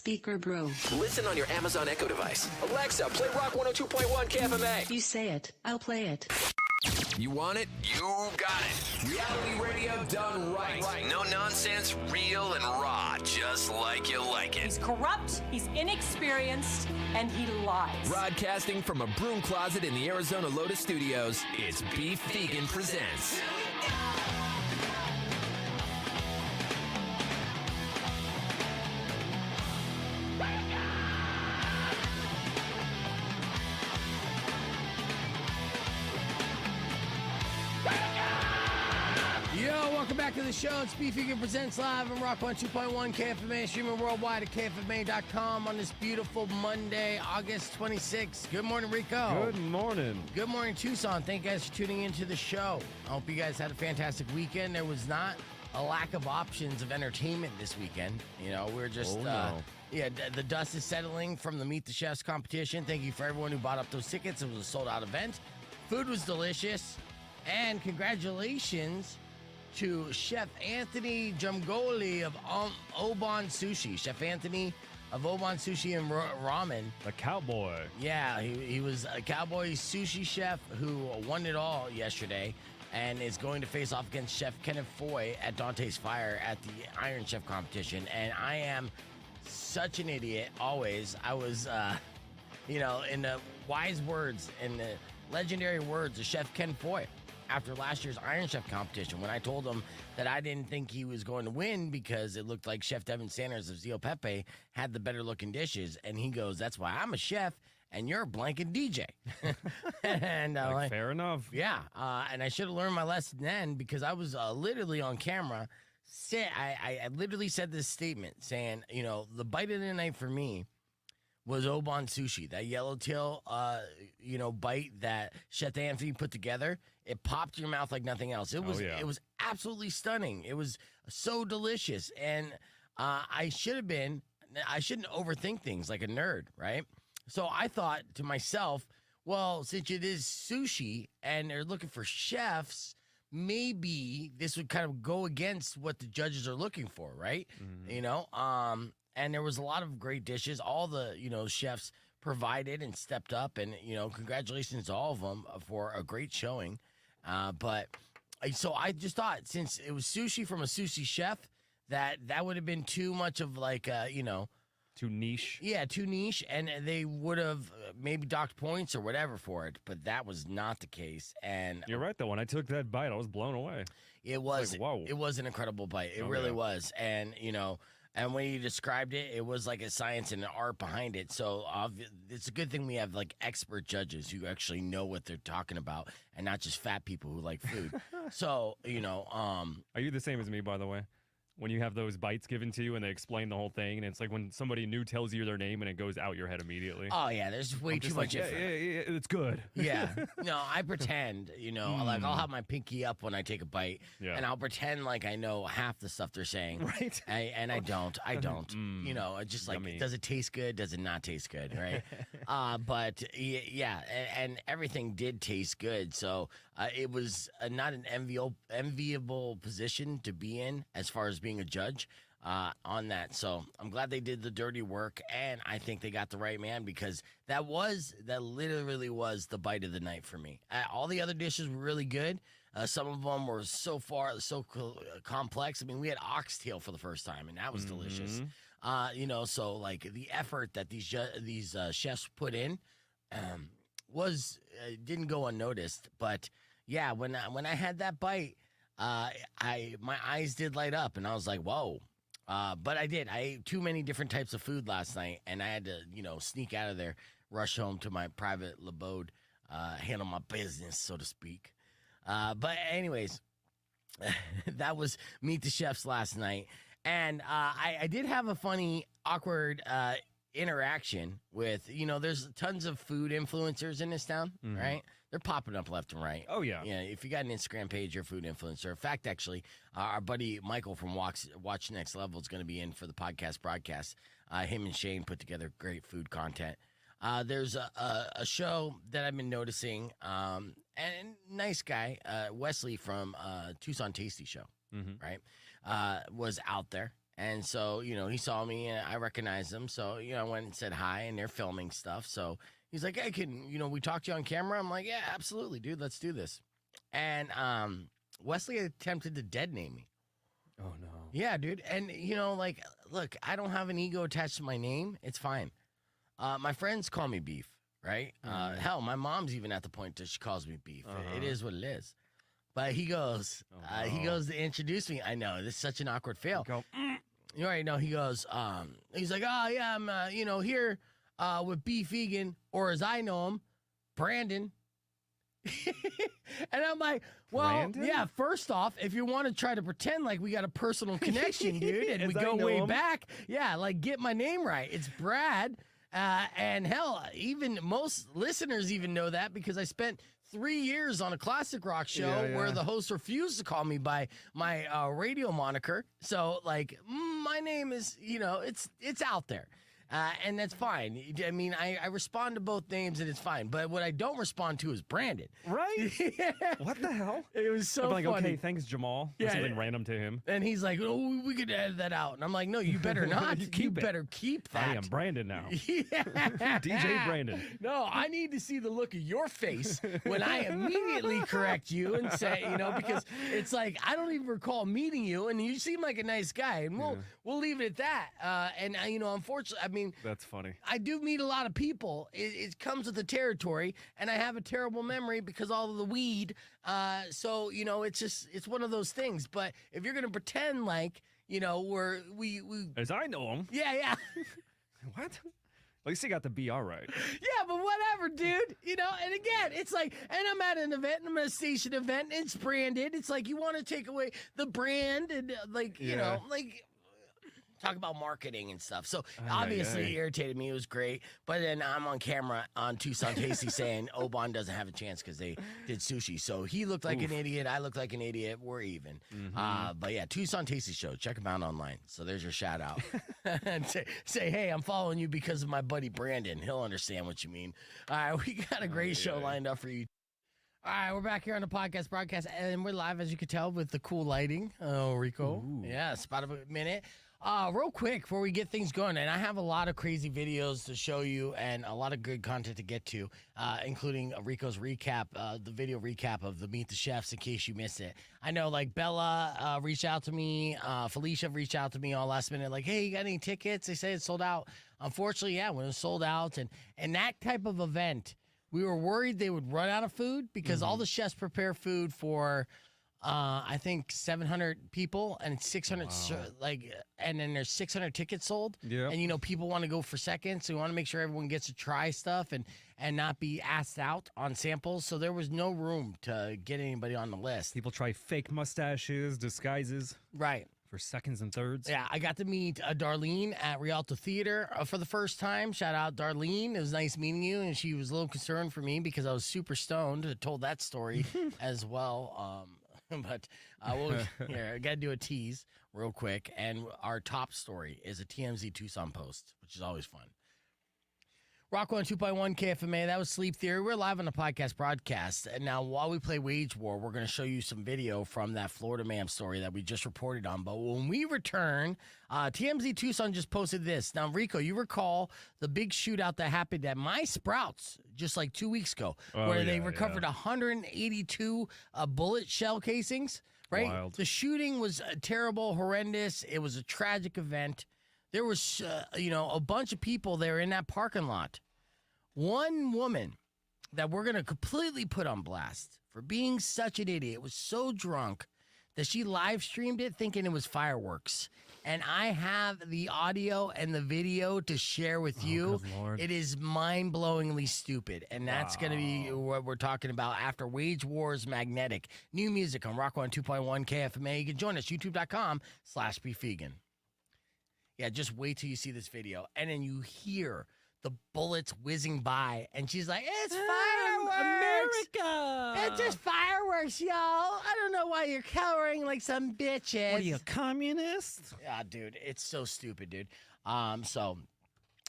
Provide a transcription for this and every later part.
speaker, bro. Listen on your Amazon Echo device. Alexa, play Rock 102.1 KFMA. You say it, I'll play it. You want it? You got it. Reality radio done right. No nonsense, real and raw, just like you like it. He's corrupt, he's inexperienced, and he lies. Broadcasting from a broom closet in the Arizona Lotus Studios, it's Beef Vegan Presents. Welcome back to the show. It's Beef Vegan Presents live on Rock 102.1 KFMA, streaming worldwide at KFMA.com on this beautiful Monday, August 26th. Good morning, Rico. Good morning. Good morning, Tucson. Thank you guys for tuning into the show. I hope you guys had a fantastic weekend. There was not a lack of options of entertainment this weekend. You know, we're just, the dust is settling from the Meet the Chefs competition. Thank you for everyone who bought up those tickets. It was a sold-out event. Food was delicious. And congratulations to Chef Anthony Jumgoli of Oban Sushi. Chef Anthony of Oban Sushi and Ramen. A cowboy. Yeah, he was a cowboy sushi chef who won it all yesterday and is going to face off against Chef Kenneth Foy at Dante's Fire at the Iron Chef competition. And I am such an idiot, always. I was, in the wise words and the legendary words of Chef Ken Foy after last year's Iron Chef competition, when I told him that I didn't think he was going to win because it looked like Chef Devin Sanders of Zio Pepe had the better looking dishes. And he goes, that's why I'm a chef and you're a blanket DJ. And fair enough. Yeah. And I should have learned my lesson then because I was literally on camera. I literally said this statement saying, the bite of the night for me was Oban Sushi, that yellowtail, bite that Chef Anthony put together. It popped in your mouth like nothing else. It was absolutely stunning. It was so delicious. And I shouldn't overthink things like a nerd, right? So I thought to myself, well, since it is sushi and they're looking for chefs, maybe this would kind of go against what the judges are looking for, right? Mm-hmm. And there was a lot of great dishes. All the, chefs provided and stepped up. And, congratulations to all of them for a great showing. So I just thought, since it was sushi from a sushi chef, that would have been too much of too niche. Yeah, too niche. And they would have maybe docked points or whatever for it. But that was not the case. And you're right, though. When I took that bite, I was blown away. It was, whoa. It was an incredible bite. It really was. And, and when you described it, it was like a science and an art behind it. So it's a good thing we have like expert judges who actually know what they're talking about and not just fat people who like food. So, Are you the same as me, by the way? When you have those bites given to you and they explain the whole thing, and it's like when somebody new tells you their name and it goes out your head immediately. Oh, yeah, there's way too much. Yeah, it's good. Yeah. No, I pretend, like I'll have my pinky up when I take a bite, and I'll pretend like I know half the stuff they're saying. Right. And I don't. Just like, yummy. Does it taste good? Does it not taste good? Right. But yeah, and everything did taste good. So it was not an enviable position to be in as far as being a judge on that. So I'm glad they did the dirty work, and I think they got the right man because that literally was the bite of the night for me. All the other dishes were really good. Some of them were so complex. I mean, we had oxtail for the first time, and that was delicious. So like the effort that these chefs put in didn't go unnoticed. But yeah, when I had that bite, my eyes did light up, and I was like, whoa. But I did. I ate too many different types of food last night, and I had to, sneak out of there, rush home to my private abode, handle my business, so to speak. But anyways, that was Meet the Chefs last night. And I did have a funny, awkward interaction with, there's tons of food influencers in this town, right? They're popping up left and right. Oh, yeah. Yeah, if you got an Instagram page, you're a food influencer. In fact, actually, our buddy Michael from Watch Next Level is going to be in for the podcast broadcast. Him and Shane put together great food content. There's a show that I've been noticing, and nice guy, Wesley from Tucson Tasty Show, right, was out there. And so, he saw me and I recognized him. So, I went and said hi, and they're filming stuff. So he's like, hey, we talk to you on camera? I'm like, yeah, absolutely, dude. Let's do this. And Wesley attempted to dead name me. Oh, no. Yeah, dude. And, look, I don't have an ego attached to my name. It's fine. My friends call me Beef, right? Hell, my mom's even at the point that she calls me Beef. It is what it is. But he goes, he goes to introduce me. I know, this is such an awkward fail. You already know. He goes, he's like, oh, yeah, I'm, here with Beef Vegan, or as I know him, Brandon. And I'm like, well, Brandon? yeah, first off, if you want to try to pretend like we got a personal connection, dude, and we go way back, yeah, like get my name right. It's Brad. And hell, even most listeners even know that because I spent 3 years on a classic rock show where the host refused to call me by my radio moniker. So, like, my name is, it's out there. And that's fine. I mean, I respond to both names and it's fine. But what I don't respond to is Brandon. Right? What the hell? It was so I'm like, funny. okay, thanks, Jamal. Yeah, Or something random to him. And he's like, oh, we could edit that out. And I'm like, no, you better not. you better keep that. I am Brandon now. Yeah. DJ Brandon. No, I need to see the look of your face when I immediately correct you and say, because it's like, I don't even recall meeting you and you seem like a nice guy. And we'll leave it at that. And, unfortunately, I mean, That's funny. I do meet a lot of people. It comes with the territory, and I have a terrible memory because all of the weed. So it's one of those things. But if you're gonna pretend like we As I know him. yeah What? At least he got the BR right. yeah, but whatever, dude. And again, it's like, and I'm at an event, I'm at a station event, and it's branded. It's like you want to take away the brand and talk about marketing and stuff. So obviously it irritated me. It was great. But then I'm on camera on Tucson Tasty saying Oban doesn't have a chance because they did sushi. So he looked like an idiot. I looked like an idiot. We're even. But yeah, Tucson Tasty Show. Check them out online. So there's your shout out. And say, hey, I'm following you because of my buddy Brandon. He'll understand what you mean. All right, we got a great show lined up for you. All right, we're back here on the podcast broadcast, and we're live, as you can tell, with the cool lighting. Oh, Rico. Ooh. Yeah, it's about a minute. Real quick before we get things going, and I have a lot of crazy videos to show you and a lot of good content to get to, including Rico's recap, the video recap of the Meet the Chefs in case you missed it. I know, like, Bella reached out to me, Felicia reached out to me all last minute, like, hey, you got any tickets? They say it's sold out. Unfortunately, yeah, when it was sold out, and that type of event, we were worried they would run out of food because all the chefs prepare food for I think 700 people and it's 600 and then there's 600 tickets sold. Yeah. And people want to go for seconds, so we want to make sure everyone gets to try stuff and not be asked out on samples. So there was no room to get anybody on the list. People try fake mustaches, disguises. Right. For seconds and thirds. Yeah, I got to meet Darlene at Rialto Theater for the first time. Shout out, Darlene. It was nice meeting you, and she was a little concerned for me because I was super stoned. I told that story as well. But here, I got to do a tease real quick. And our top story is a TMZ Tucson post, which is always fun. Rock 102.1 KFMA, that was Sleep Theory. We're live on the podcast broadcast. And now, while we play Wage War, we're going to show you some video from that Florida man story that we just reported on. But when we return, TMZ Tucson just posted this. Now, Rico, you recall the big shootout that happened at My Sprouts just like 2 weeks ago, where they recovered 182 bullet shell casings, right? Wild. The shooting was terrible, horrendous. It was a tragic event. There was, a bunch of people there in that parking lot. One woman that we're going to completely put on blast for being such an idiot was so drunk that she live streamed it thinking it was fireworks. And I have the audio and the video to share with you. It is mind-blowingly stupid. And that's going to be what we're talking about after Wage Wars Magnetic. New music on Rock 102.1 KFMA. You can join us, youtube.com/beefvegan. Yeah, just wait till you see this video. And then you hear the bullets whizzing by. And she's like, it's fireworks. America. It's just fireworks, y'all. I don't know why you're cowering like some bitches. What are you, a communist? Yeah, dude. It's so stupid, dude. So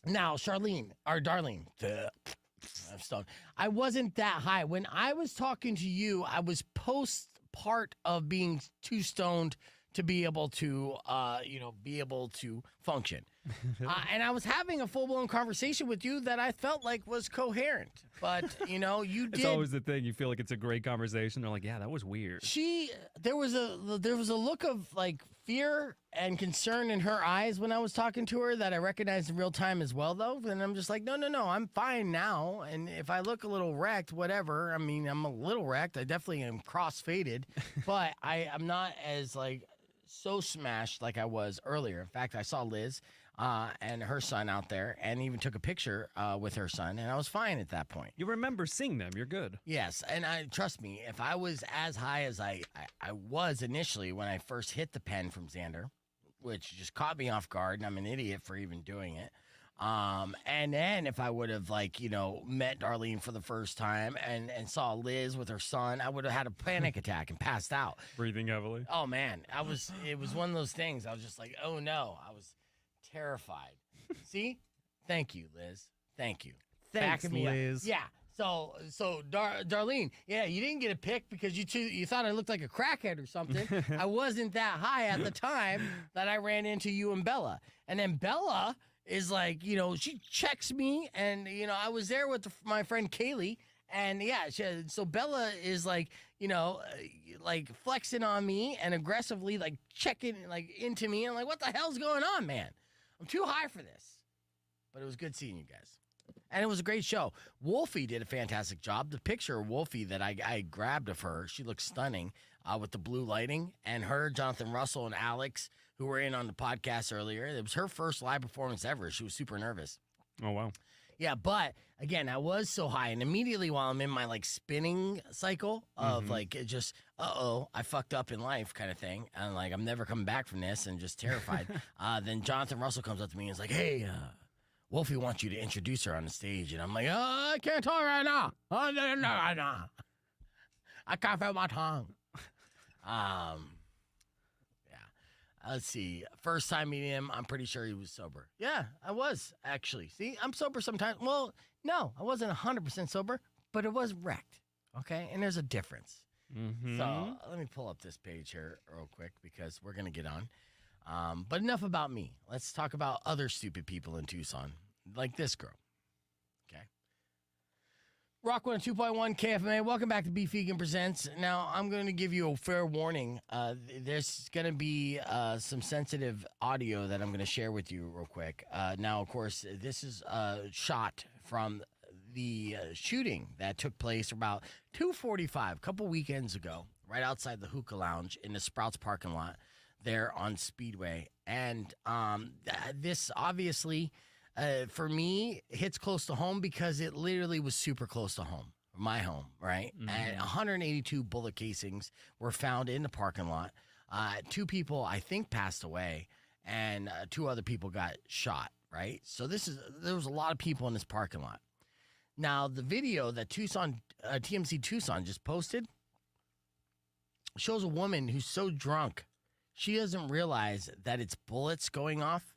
now, Darlene, I'm stoned. I wasn't that high. When I was talking to you, I was post part of being too stoned to be able to, function. And I was having a full-blown conversation with you that I felt like was coherent. But, you did. It's always the thing. You feel like it's a great conversation. They're like, yeah, that was weird. There was a look of, like, fear and concern in her eyes when I was talking to her that I recognized in real time as well, though. And I'm just like, no, I'm fine now. And if I look a little wrecked, whatever. I mean, I'm a little wrecked. I definitely am cross-faded. But I'm not as, like, so smashed like I was earlier. In fact, I saw Liz and her son out there and even took a picture with her son, and I was fine at that point. You remember seeing them. You're good. Yes, and trust me, if I was as high as I was initially when I first hit the pen from Xander, which just caught me off guard, and I'm an idiot for even doing it, and then if I would have, like, met Darlene for the first time and saw Liz with her son, I would have had a panic attack and passed out. Breathing heavily. Oh, man. It was one of those things. I was just like, oh, no. I was terrified. See? Thank you, Liz. Thank you. Thanks, Backing me Liz. up. Yeah. So Darlene, yeah, you didn't get a pic because you thought I looked like a crackhead or something. I wasn't that high at the time that I ran into you and Bella. And then Bella is like, she checks me, and, I was there with my friend Kaylee, and yeah, so Bella is like, like flexing on me and aggressively like checking like into me. I'm like, what the hell's going on, man? I'm too high for this. But it was good seeing you guys. And it was a great show. Wolfie did a fantastic job. The picture of Wolfie that I grabbed of her, she looks stunning with the blue lighting. And her, Jonathan Russell, and Alex, who were in on the podcast earlier, it was her first live performance ever. She was super nervous. Oh, wow. Yeah, but again, I was so high, and immediately while I'm in my like spinning cycle of like it just, I fucked up in life kind of thing, and like I'm never coming back from this, and just terrified. Then Jonathan Russell comes up to me and is like, "Hey, Wolfie wants you to introduce her on the stage," and I'm like, "Oh, I can't talk right now. Oh, no, I can't feel my tongue." Let's see. First time meeting him, I'm pretty sure he was sober. Yeah, I was, actually. See, I'm sober sometimes. Well, no, I wasn't 100% sober, but it was wrecked, okay? And there's a difference. Mm-hmm. So let me pull up this page here real quick because we're going to get on. But enough about me. Let's talk about other stupid people in Tucson, like this girl, okay? Rock 102.1 KFMA. Welcome back to Beef Vegan Presents. Now, I'm going to give you a fair warning. There's going to be some sensitive audio that I'm going to share with you real quick. Now, of course, this is a shot from the shooting that took place about 2:45, a couple weekends ago, right outside the Hookah Lounge in the Sprouts parking lot there on Speedway. And this obviously... for me, hits close to home because it literally was super close to home, my home, right? Mm-hmm. And 182 bullet casings were found in the parking lot. 2 people, I think, passed away, and 2 other people got shot, right? So there was a lot of people in this parking lot. Now, the video that TMC Tucson just posted shows a woman who's so drunk, she doesn't realize that it's bullets going off.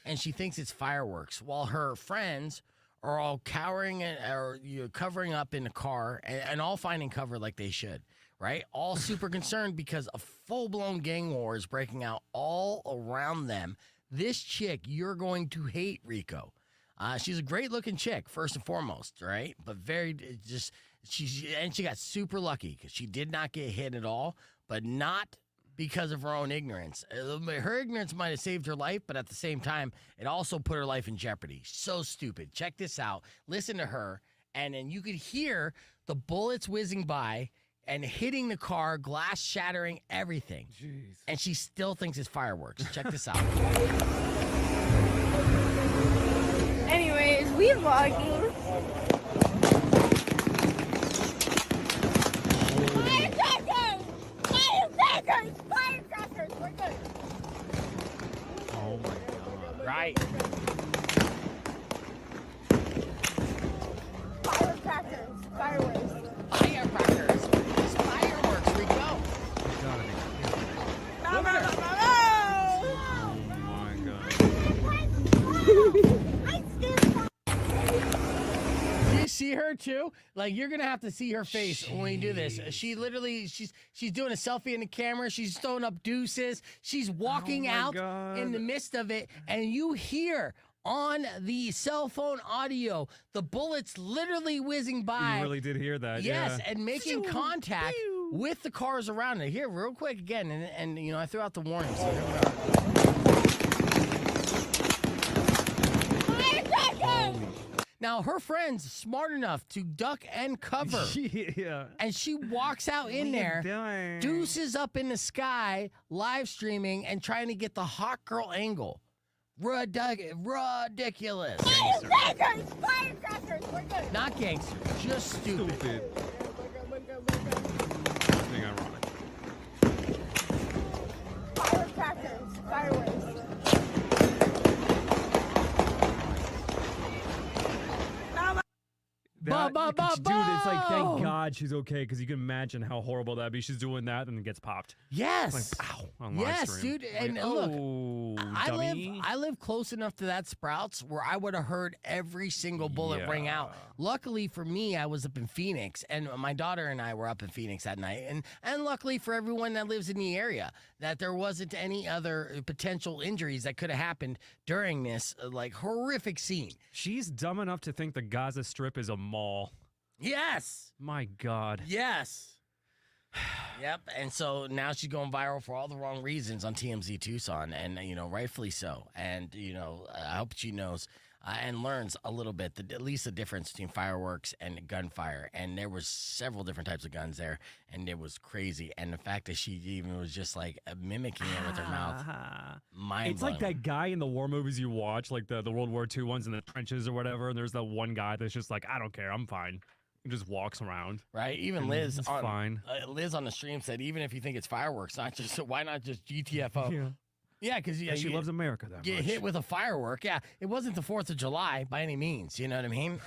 And she thinks it's fireworks, while her friends are all cowering or covering up in the car and all finding cover like they should, right? All super concerned because a full-blown gang war is breaking out all around them. This chick, you're going to hate, Rico. She's a great-looking chick, first and foremost, right? But she got super lucky because she did not get hit at all, but not because of her own ignorance. Her ignorance might have saved her life, but at the same time, it also put her life in jeopardy. So stupid. Check this out. Listen to her, and then you could hear the bullets whizzing by and hitting the car, glass shattering, everything. Jeez. And she still thinks it's fireworks. Check this out. Anyways, we vlogging. Firecrackers! We're good. Oh my God. Right. Firecrackers. Fireworks. Firecrackers. It's fireworks, Rico. Look at her. Oh my God. see her too? Like, you're gonna have to see her face when we do this. She literally, she's doing a selfie in the camera. She's throwing up deuces. She's walking out in the midst of it, and you hear on the cell phone audio the bullets literally whizzing by. You really did hear that. Yes, yeah. and making contact with the cars around it. Here, real quick again, and you know, I threw out the warning. So here we are. Now, her friend's smart enough to duck and cover. Yeah. And she walks out in there, deuces up in the sky, live streaming, and trying to get the hot girl angle. Ridiculous. Firecrackers! Firecrackers! We're good. Not gangster, just stupid. Being ironic. Firecrackers! Fireworks. Dude, it's like, thank God she's okay, because you can imagine how horrible that'd be. She's doing that and then gets popped. Yes. Like, ow, on live Yes, stream. dude. And look, dummy. I live close enough to that Sprouts where I would have heard every single bullet ring out. Luckily for me, I was up in Phoenix, and my daughter and I were up in Phoenix that night. And luckily for everyone that lives in the area, that there wasn't any other potential injuries that could have happened during this like horrific scene. She's dumb enough to think the Gaza Strip is a mall. Yes. My God. Yes. Yep. And so now she's going viral for all the wrong reasons on TMZ Tucson, and you know, rightfully so. And you know, I hope she knows and learns a little bit, at least the difference between fireworks and gunfire. And there was several different types of guns there, and it was crazy. And the fact that she even was just like mimicking it with her mouth, mind-blowing. It's like that guy in the war movies you watch, like the World War II ones in the trenches or whatever. And there's that one guy that's just like, I don't care, I'm fine. He just walks around. Right? Even And Liz it's on fine. Liz on the stream said, even if you think it's fireworks, why not just GTFO? Yeah. Yeah, because She loves America that get much. hit with a firework. Yeah, it wasn't the 4th of July by any means. You know what I mean?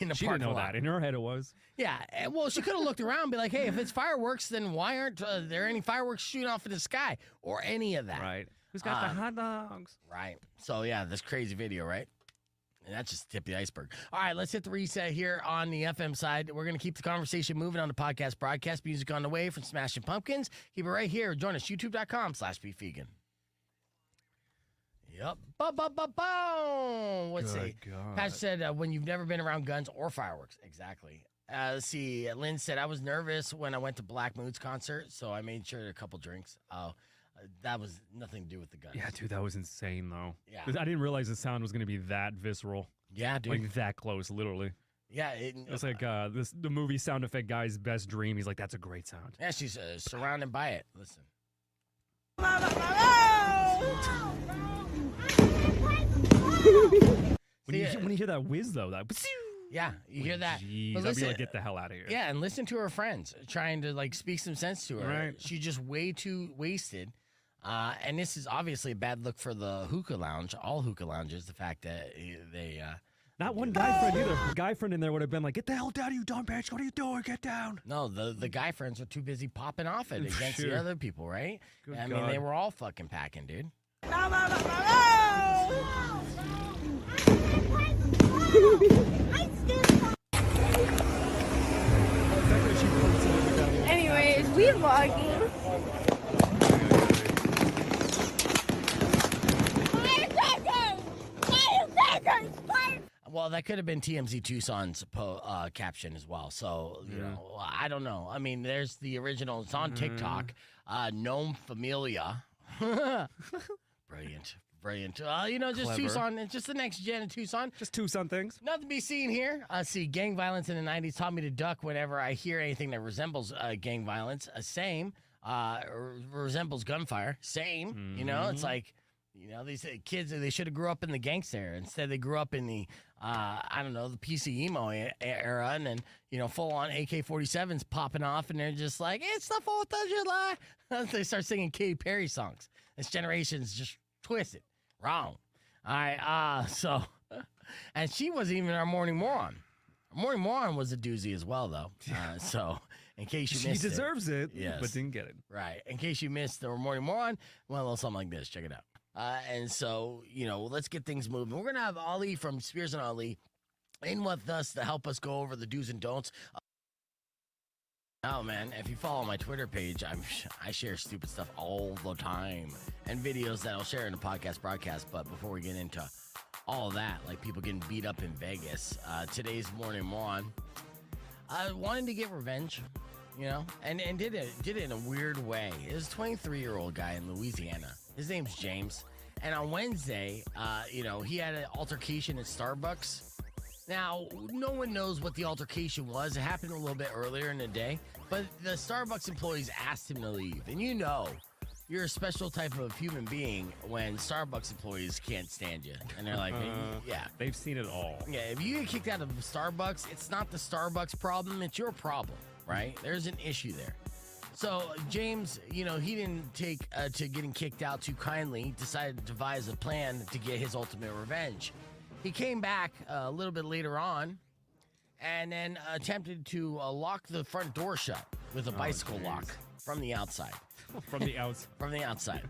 In the She didn't know parking lot. that. In her head, it was. Yeah, well, she could have looked around and be like, hey, if it's fireworks, then why aren't there any fireworks shooting off in the sky or any of that? Right. Who's got the hot dogs? Right. So, yeah, this crazy video, right? And that's just the tip of the iceberg. All right, let's hit the reset here on the FM side. We're going to keep the conversation moving on the podcast broadcast. Music on the way from Smashing Pumpkins. Keep it right here. Join us, youtube.com/beefvegan. Yep. Let's see. Pat said, when you've never been around guns or fireworks. Exactly. Let's see. Lynn said, I was nervous when I went to Black Mood's concert, so I made sure a couple drinks. Oh, that was nothing to do with the guns. Yeah, dude, that was insane, though. Yeah. I didn't realize the sound was going to be that visceral. Yeah, dude. Like that close, literally. Yeah. It's like the movie sound effect guy's best dream. He's like, that's a great sound. Yeah, she's surrounded by it. Listen. When you hear that whiz, though, that... Yeah, you hear that. Jeez, But I'd be listen, like, get the hell out of here. yeah, and listen to her friends trying to like speak some sense to her. Right. She's just way too wasted. And this is obviously a bad look for the hookah lounge, all hookah lounges, the fact that they... Not one guy friend either. The guy friend in there would have been like, get the hell down, you dumb bitch. What are you doing? Get down. No, the guy friends are too busy popping off it against the Sure. other people, right? Good I mean, God. they were all fucking packing, dude. Anyways, we vlogging. Firecrackers! Firecrackers! Fire! Well, that could have been TMZ Tucson's caption as well. So, you know, I don't know. I mean, there's the original. It's on TikTok. Gnome Familia. Brilliant. Brilliant. You know, just Clever. Tucson. It's just the next gen of Tucson. Just Tucson things. Nothing to be seen here. See, gang violence in the 90s taught me to duck whenever I hear anything that resembles gang violence. Same. Resembles gunfire. Same. You know, it's like, you know, these kids, they should have grew up in the gangster era. Instead, they grew up in the, I don't know, the PC emo era. And then, you know, full-on AK-47s popping off. And they're just like, it's the 4th of July. They start singing Katy Perry songs. This generation's just twisted. Wrong. All right. So, and she wasn't even our morning moron. Our morning moron was a doozy as well, though. So, in case you missed She deserves it, Yes. but didn't get it. Right. In case you missed the morning moron, well, a little something like this. Check it out. And so, you know, let's get things moving. We're going to have Ali from Spears and Ali in with us to help us go over the do's and don'ts. Oh man, if you follow my Twitter page, I share stupid stuff all the time and videos that I'll share in the podcast broadcast. But before we get into all that, like people getting beat up in Vegas, today's morning on, I wanted to get revenge, you know, and did it in a weird way. It was a 23-year-old guy in Louisiana. His name's James, and on Wednesday, you know, he had an altercation at Starbucks. Now, no one knows what the altercation was. It happened a little bit earlier in the day, but the Starbucks employees asked him to leave. And you know, you're a special type of human being when Starbucks employees can't stand you. And they're like, yeah. They've seen it all. Yeah, if you get kicked out of Starbucks, it's not the Starbucks problem, it's your problem, right? There's an issue there. So James, you know, he didn't take to getting kicked out too kindly. He decided to devise a plan to get his ultimate revenge. He came back a little bit later on and then attempted to lock the front door shut with a bicycle lock from the outside. From the outside. From the outside.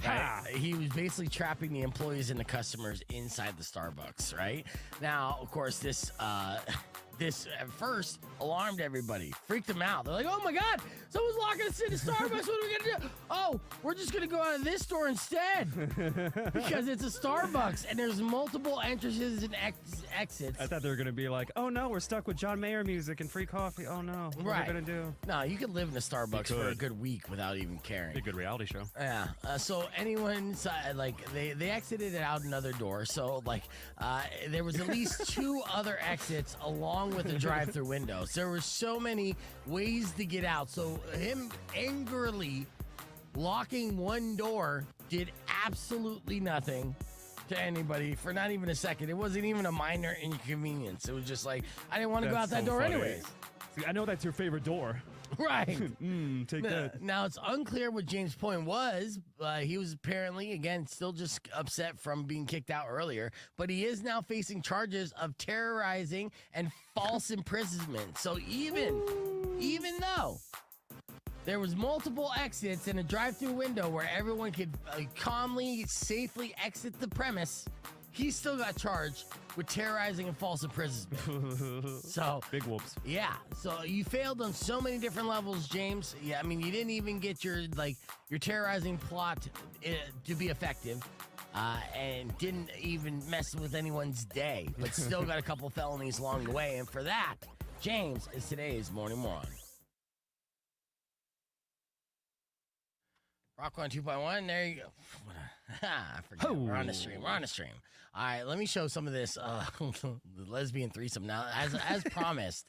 Right? He was basically trapping the employees and the customers inside the Starbucks, right? Now, of course, this at first alarmed everybody, freaked them out. They're like, oh my God, someone's locking us into Starbucks. What are we going to do? Oh, we're just going to go out of this door instead because it's a Starbucks and there's multiple entrances and exits. I thought they were going to be like, oh no, we're stuck with John Mayer music and free coffee. Oh no, what are we going to do? No, you could live in a Starbucks for a good week without even caring. Be a good reality show. Yeah. So anyone, like, they exited it out another door. So, like, there was at least 2 other exits along with the drive-through windows. There were so many ways to get out. So him angrily locking one door did absolutely nothing to anybody for not even a second. It wasn't even a minor inconvenience. It was just like, I didn't want to go out that door anyways. See, I know that's your favorite door. Right. Take that. Now, it's unclear what James' point was. He was apparently, again, still just upset from being kicked out earlier. But he is now facing charges of terrorizing and false imprisonment. So even though there was multiple exits and a drive-through window where everyone could calmly, safely exit the premise, he still got charged with terrorizing and false imprisonment. So big whoops. Yeah. So you failed on so many different levels, James. Yeah. I mean, you didn't even get your terrorizing plot to be effective, and didn't even mess with anyone's day, but still got a couple felonies along the way. And for that, James is today's Morning Moron. Rock 1 2.1. There you go. I forgot. We're on the stream. All right, let me show some of this the lesbian threesome. Now, as promised,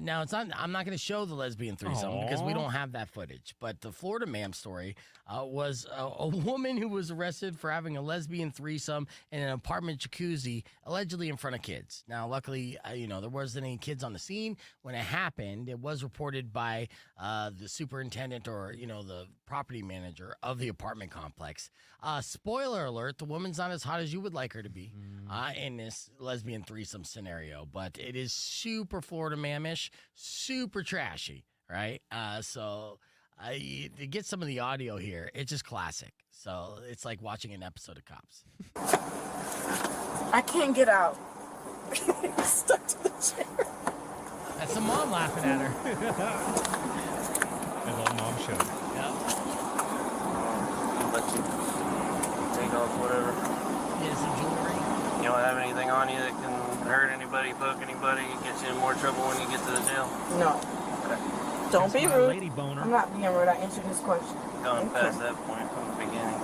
now it's not. I'm not going to show the lesbian threesome because we don't have that footage. But the Florida man story was a woman who was arrested for having a lesbian threesome in an apartment jacuzzi, allegedly in front of kids. Now, luckily, there wasn't any kids on the scene when it happened. It was reported by the superintendent or the property manager of the apartment complex. Spoiler alert: the woman's not as hot as you would like her to be in this lesbian threesome scenario, but it is super Florida man-ish, super trashy, right? So to get some of the audio here, it's just classic. So it's like watching an episode of Cops. I can't get out. Stuck to the chair. That's the mom laughing at her. I love mom show. Yep. Let you take off whatever. Get some jewelry. You don't have anything on you that can hurt anybody, poke anybody, get you in more trouble when you get to the jail? No. Okay. Don't be my rude. lady boner. I'm not being rude. I answered his question. Gone past that point from the beginning.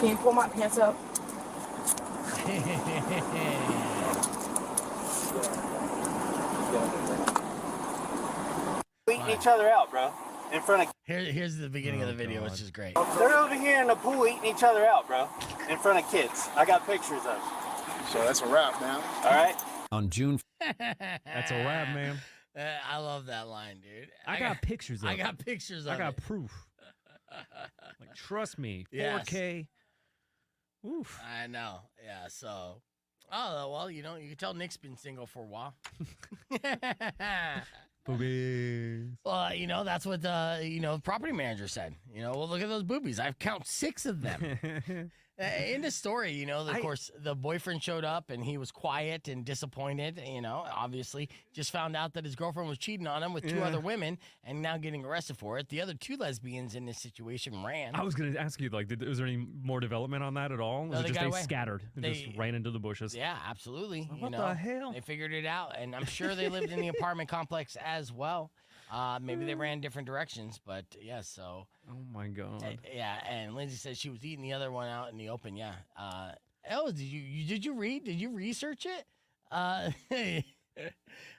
Can you pull my pants up? Eating each other out, bro. In front of... Here's the beginning of the video, which is great. They're over here in the pool eating each other out, bro. In front of kids. I got pictures of it. So that's a wrap now. All right? On June. That's a wrap, man. I love that line, dude. I got pictures of it. I got pictures of it. I got proof. Like, trust me. Yes. 4K. Oof. I know. Yeah, so. Oh, well, you can tell Nick's been single for a while. Boobies. Well, that's what the property manager said. Well, look at those boobies. I've count 6 of them. In the story, you know, of course, the boyfriend showed up and he was quiet and disappointed, you know, obviously. Just found out that his girlfriend was cheating on him with two other women and now getting arrested for it. The other two lesbians in this situation ran. I was going to ask you, like, was there any more development on that at all? No, Was it just got they away. scattered and just ran into the bushes? Yeah, absolutely. What the hell? They figured it out, and I'm sure they lived in the apartment complex as well. Maybe they ran different directions, but yeah, so. Oh, my God. Yeah, and Lindsay said she was eating the other one out in the open, yeah. Did you read? Did you research it?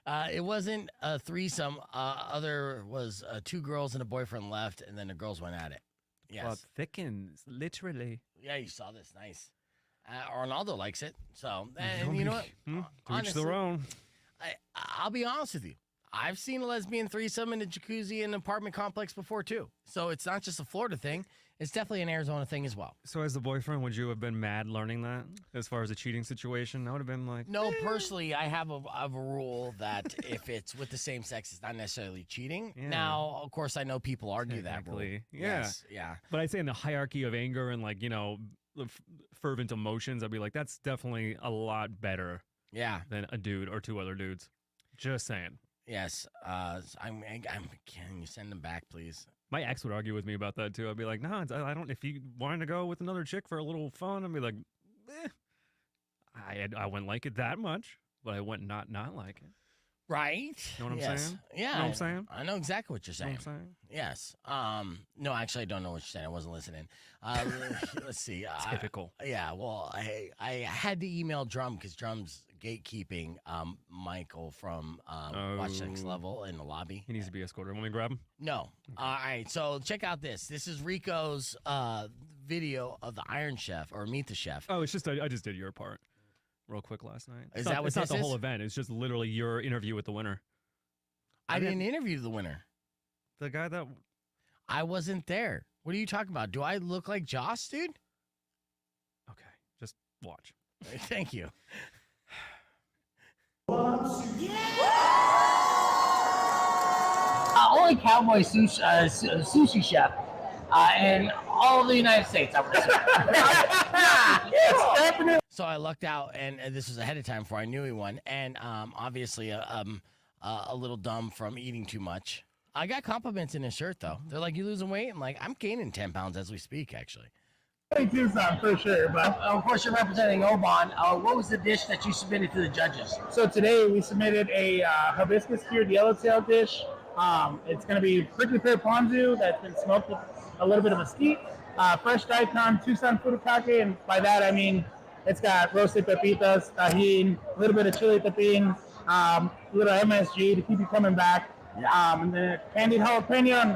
It wasn't a threesome. Other was two girls and a boyfriend left, and then the girls went at it. Yes. Well, thickens, literally. Yeah, you saw this. Nice. Arnaldo likes it. So, and you know what? To each Honestly, their own. I'll be honest with you. I've seen a lesbian threesome in a jacuzzi in an apartment complex before, too. So it's not just a Florida thing. It's definitely an Arizona thing as well. So as the boyfriend, would you have been mad learning that as far as a cheating situation? I would have been like, no, personally, I have a rule that if it's with the same sex, it's not necessarily cheating. Yeah. Now, of course, I know people argue that rule. Yeah. Yes, yeah. But I'd say in the hierarchy of anger and like, you know, fervent emotions, I'd be like, that's definitely a lot better than a dude or two other dudes. Just saying. Yes. Can you send them back, please? My ex would argue with me about that too. I'd be like, no, I don't. If you wanted to go with another chick for a little fun, I'd be like, I wouldn't like it that much, but I wouldn't not like it. Right. You know what I'm saying? Yeah. You know what I'm saying? I know exactly what you're saying. You know what I'm saying? Yes. No, actually, I don't know what you're saying. I wasn't listening. Let's see. Typical. Yeah. Well, I had to email Drum because Drum's gatekeeping Michael from Watch Next Level in the lobby. He needs to be escorted. Want me to grab him? No. All right. So check out this. This is Rico's video of the Iron Chef or Meet the Chef. Oh, it's just I just did your part real quick last night. Is that what it's not this the is? whole event. It's just literally your interview with the winner. I didn't interview the winner. The guy that I wasn't there. What are you talking about? Do I look like Joss, dude? Okay, just watch. Thank you. Only cowboy sushi chef in all of the United States, I would say. So I lucked out, and this was ahead of time before I knew he won, and obviously a little dumb from eating too much. I got compliments in his shirt, though. They're like, you losing weight? I'm like, I'm gaining 10 pounds as we speak, actually. Tucson for sure, but Of course, you're representing Oban. What was the dish that you submitted to the judges? so today we submitted a hibiscus cured yellowtail dish. It's going to be prickly pear ponzu that's been smoked with a little bit of mesquite, fresh daikon, Tucson furikake, and by that I mean it's got roasted pepitas, tajin, a little bit of chili tapin, a little MSG to keep you coming back, and then candied jalapeno and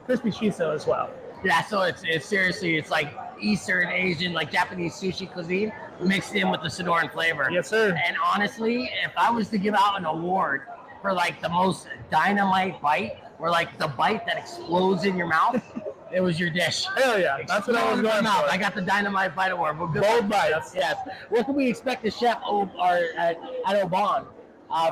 crispy shiso as well. Yeah, so it's seriously, it's like Eastern Asian, like Japanese sushi cuisine mixed in with the Sonoran flavor. Yes, sir. And honestly, if I was to give out an award for like the most dynamite bite, or like the bite that explodes in your mouth, it was your dish. Hell yeah, that's what I was going for. I got the dynamite bite award. Well, good Both luck. bites. Yes. What can we expect the chef at Oban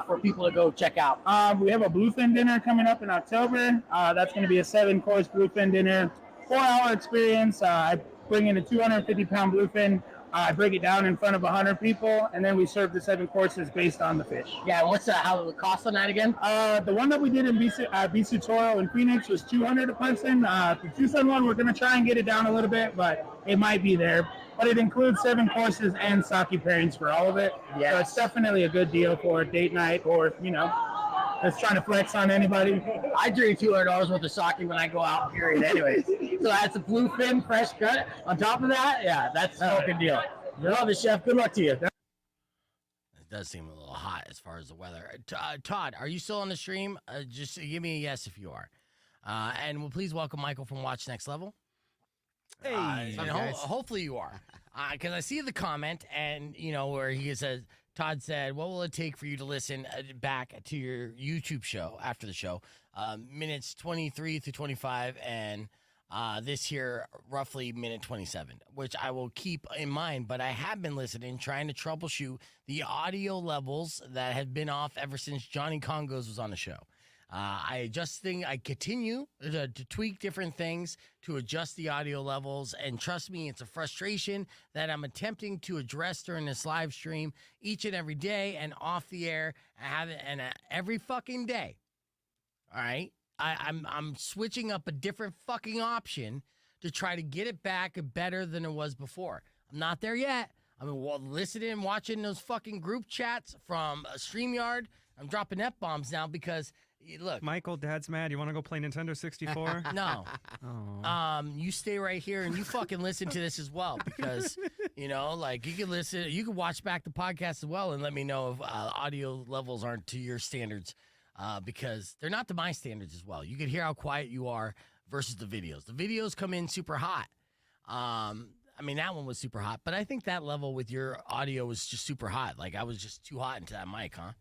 for people to go check out? We have a bluefin dinner coming up in October. That's going to be a 7-course bluefin dinner, 4-hour experience. I bring in a 250-pound bluefin. I break it down in front of 100 people, and then we serve the 7 courses based on the fish. Yeah, what's how the cost on that again? The one that we did in Bisu Toro in Phoenix was $200 a person. The Tucson one, we're going to try and get it down a little bit, but it might be there. But it includes 7 courses and sake pairings for all of it. Yes. So it's definitely a good deal for a date night or, just trying to flex on anybody. I drink $200 worth of sake when I go out, period, anyways. So that's a bluefin, fresh cut. On top of that, yeah, that's a good deal. Love it, Chef. Good luck to you. It does seem a little hot as far as the weather. Todd, are you still on the stream? Just give me a yes if you are. And we'll please welcome Michael from Watch Next Level. Hey, And hopefully you are. Because I see the comment, and, where he says, Todd said, what will it take for you to listen back to your YouTube show after the show? Minutes 23 through 25, and this here, roughly minute 27, which I will keep in mind. But I have been listening, trying to troubleshoot the audio levels that have been off ever since Johnny Congos was on the show. I continue to tweak different things to adjust the audio levels. And trust me, it's a frustration that I'm attempting to address during this live stream each and every day and off the air. Every fucking day. All right. I'm switching up a different fucking option to try to get it back better than it was before. I'm not there yet. I mean, listening and watching those fucking group chats from StreamYard. I'm dropping F-bombs now because, look. Michael, Dad's mad. You want to go play Nintendo 64? No. Oh. You stay right here and you fucking listen to this as well because, you can listen. You can watch back the podcast as well and let me know if audio levels aren't to your standards because they're not to my standards as well. You can hear how quiet you are versus the videos. The videos come in super hot. That one was super hot, but I think that level with your audio was just super hot. Like, I was just too hot into that mic, huh?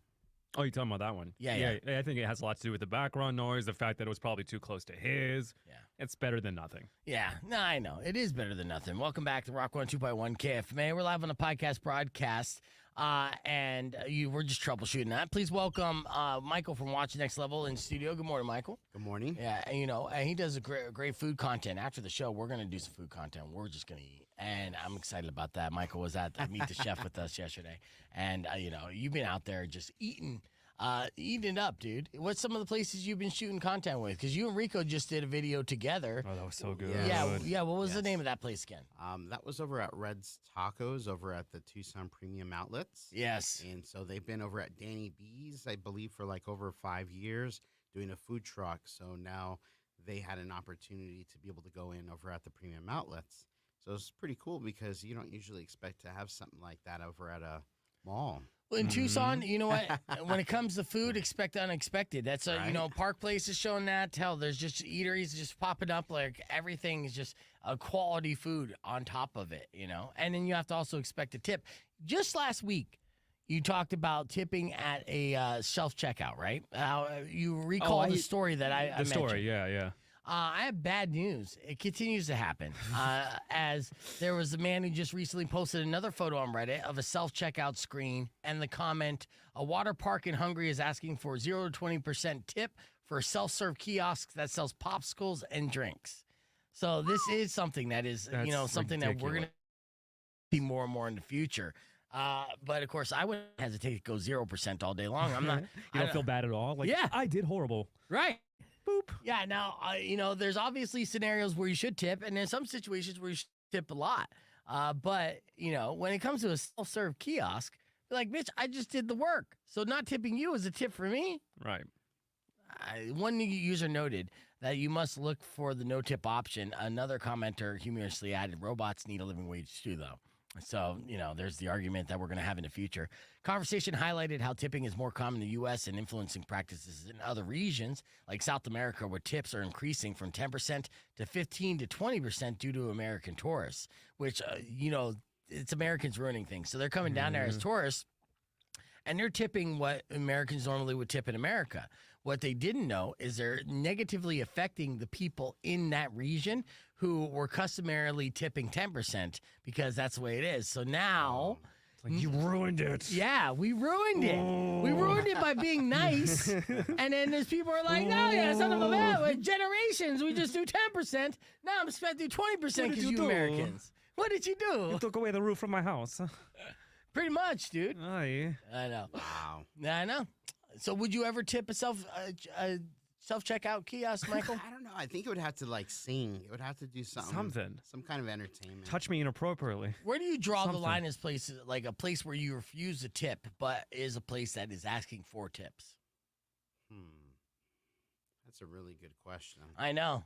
Oh, you're talking about that one? Yeah. I think it has a lot to do with the background noise, the fact that it was probably too close to his. Yeah. It's better than nothing. Yeah, no, I know. It is better than nothing. Welcome back to Rock 102.1 KFMA. We're live on the podcast broadcast, we're just troubleshooting that. Please welcome Michael from Watch Next Level in studio. Good morning, Michael. Good morning. Yeah, and he does a great food content. After the show, we're going to do some food content. We're just going to eat, and I'm excited about that. Michael was at Meet the Chef with us yesterday, and, you've been out there just eating it up, dude. What's some of the places you've been shooting content with? Because you and Rico just did a video together. Oh, that was so good. Yeah. What was the name of that place again? That was over at Red's Tacos over at the Tucson Premium Outlets. Yes. And so they've been over at Danny B's, I believe, for like over 5 years doing a food truck. So now they had an opportunity to be able to go in over at the Premium Outlets. So it's pretty cool because you don't usually expect to have something like that over at a mall. Well, in Tucson, you know what? When it comes to food, expect the unexpected. That's Park Place is showing that. Hell, there's just eateries just popping up. Like everything is just a quality food on top of it, And then you have to also expect a tip. Just last week, you talked about tipping at a self-checkout, right? You recall the story that I mentioned. The story, yeah. I have bad news. It continues to happen. As there was a man who just recently posted another photo on Reddit of a self-checkout screen and the comment, a water park in Hungary is asking for 0 to 20% tip for a self-serve kiosk that sells popsicles and drinks. So this is something that is, something ridiculous. that we're going to see more and more in the future. But of course, I wouldn't hesitate to go 0% all day long. I'm not. You don't feel bad at all? Like, yeah. I did horrible. Right. Boop. Yeah, now, there's obviously scenarios where you should tip, and there's some situations where you should tip a lot. But, when it comes to a self-serve kiosk, you're like, bitch, I just did the work. So not tipping you is a tip for me. Right. One user noted that you must look for the no-tip option. Another commenter humorously added, robots need a living wage too, though. So, there's the argument that we're going to have in the future. Conversation highlighted how tipping is more common in the U.S. and influencing practices in other regions, like South America, where tips are increasing from 10% to 15 to 20% due to American tourists, which, it's Americans ruining things. So they're coming down there as tourists, and they're tipping what Americans normally would tip in America. What they didn't know is they're negatively affecting the people in that region who were customarily tipping 10% because that's the way it is. So now... It's like, you ruined it. Yeah, we ruined it. We ruined it by being nice. And then there's people who are like, no, son of a man, with generations, we just do 10%. Now I'm supposed to do 20% because you Americans. What did you do? You took away the roof from my house. Pretty much, dude. Oh, yeah. I know. Wow. I know. So would you ever tip a self-checkout kiosk, Michael? I don't know. I think it would have to sing. It would have to do something. Some kind of entertainment. Touch me inappropriately. Where do you draw the line as places, like a place where you refuse to tip, but is a place that is asking for tips? That's a really good question. I know.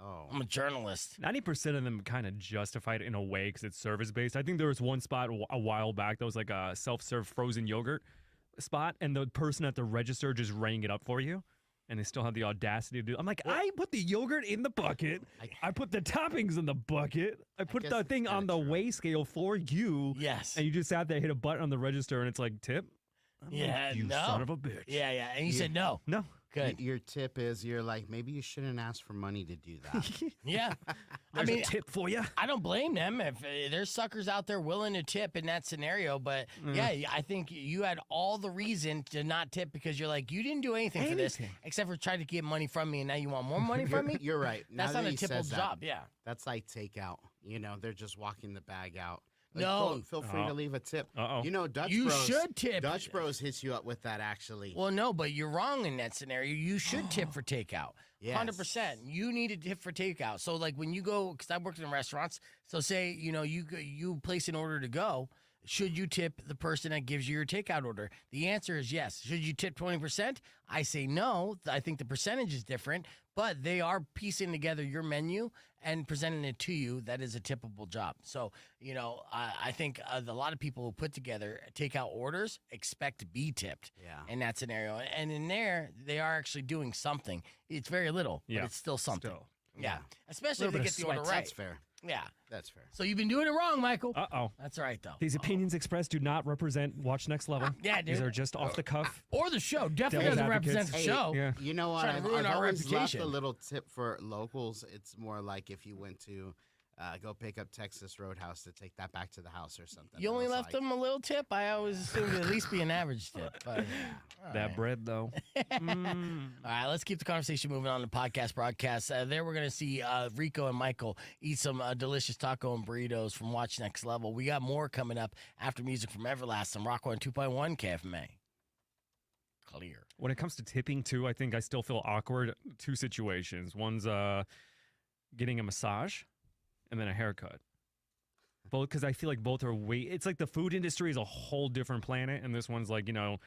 Oh. I'm a journalist. 90% of them kind of justified it in a way because it's service-based. I think there was one spot a while back that was like a self-serve frozen yogurt spot, and the person at the register just rang it up for you, and they still have the audacity to do. I'm like, I put the yogurt in the bucket. I put the toppings in the bucket. I put the thing on the weigh scale for you. Yes. And you just sat there, hit a button on the register, and it's like, tip? I'm like, you son of a bitch. Yeah. And you said no. No. Good. Your tip is you're like, maybe you shouldn't ask for money to do that. Yeah. There's a tip for you. I don't blame them if there's suckers out there willing to tip in that scenario. But yeah, I think you had all the reason to not tip because you're like, you didn't do anything for this except for trying to get money from me, and now you want more money from me? You're right. Now That's that not a he tippable says that, job. Yeah. That's like takeout. You know, they're just walking the bag out. Like, No. feel free to leave a tip. Uh-oh. You know, Dutch You Bros. should tip. Dutch Bros hits you up with that, actually. Well, no, but you're wrong in that scenario. You should tip for takeout. Yes. 100%. You need to tip for takeout. So, like, when you go, because I worked in restaurants, so say, you know, you place an order to go, should you tip the person that gives you your takeout order? The answer is yes. Should you tip 20%? I say no. I think the percentage is different, but they are piecing together your menu and presenting it to you. That is a tippable job. So, you know, I think a lot of people who put together takeout orders expect to be tipped in that scenario. And in there, they are actually doing something. It's very little, but it's still something. Yeah. Especially if they get the order right. That's fair. Yeah. That's fair. So you've been doing it wrong, Michael. Uh-oh. That's all right, though. These opinions expressed do not represent Watch Next Level. Yeah, dude. These are just off the cuff. Or the show. Definitely Devil's doesn't represent the advocates. show. Yeah. You know what? Trying to I've ruin our always left reputation. a little tip for locals. It's more like if you went to go pick up Texas Roadhouse to take that back to the house or something. You only It's left like- them a little tip? I always assumed it'd at least be an average tip. But, all That right. bread, though. All right, let's keep the conversation moving on to podcast broadcast. There we're going to see Rico and Michael eat some delicious taco and burritos from Watch Next Level. We got more coming up after music from Everlast, Rock 102.1 KFMA. Clear. When it comes to tipping, too, I think I still feel awkward. Two situations. One's getting a massage and then a haircut. Both, because I feel like both are it's like the food industry is a whole different planet, and this one's like, you know,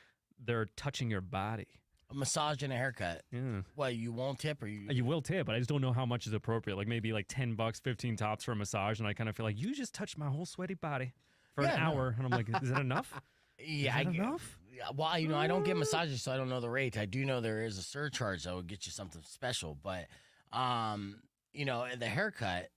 they're touching your body. A massage and a haircut. Yeah. What, you won't tip or you? You will tip, but I just don't know how much is appropriate. Like maybe like $10, 15 tops for a massage, and I kind of feel like you just touched my whole sweaty body for an hour, and I'm like, is that enough? Yeah, is that enough? Well, you know, I don't get massages, so I don't know the rate. I do know there is a surcharge that will get you something special, but you know, the haircut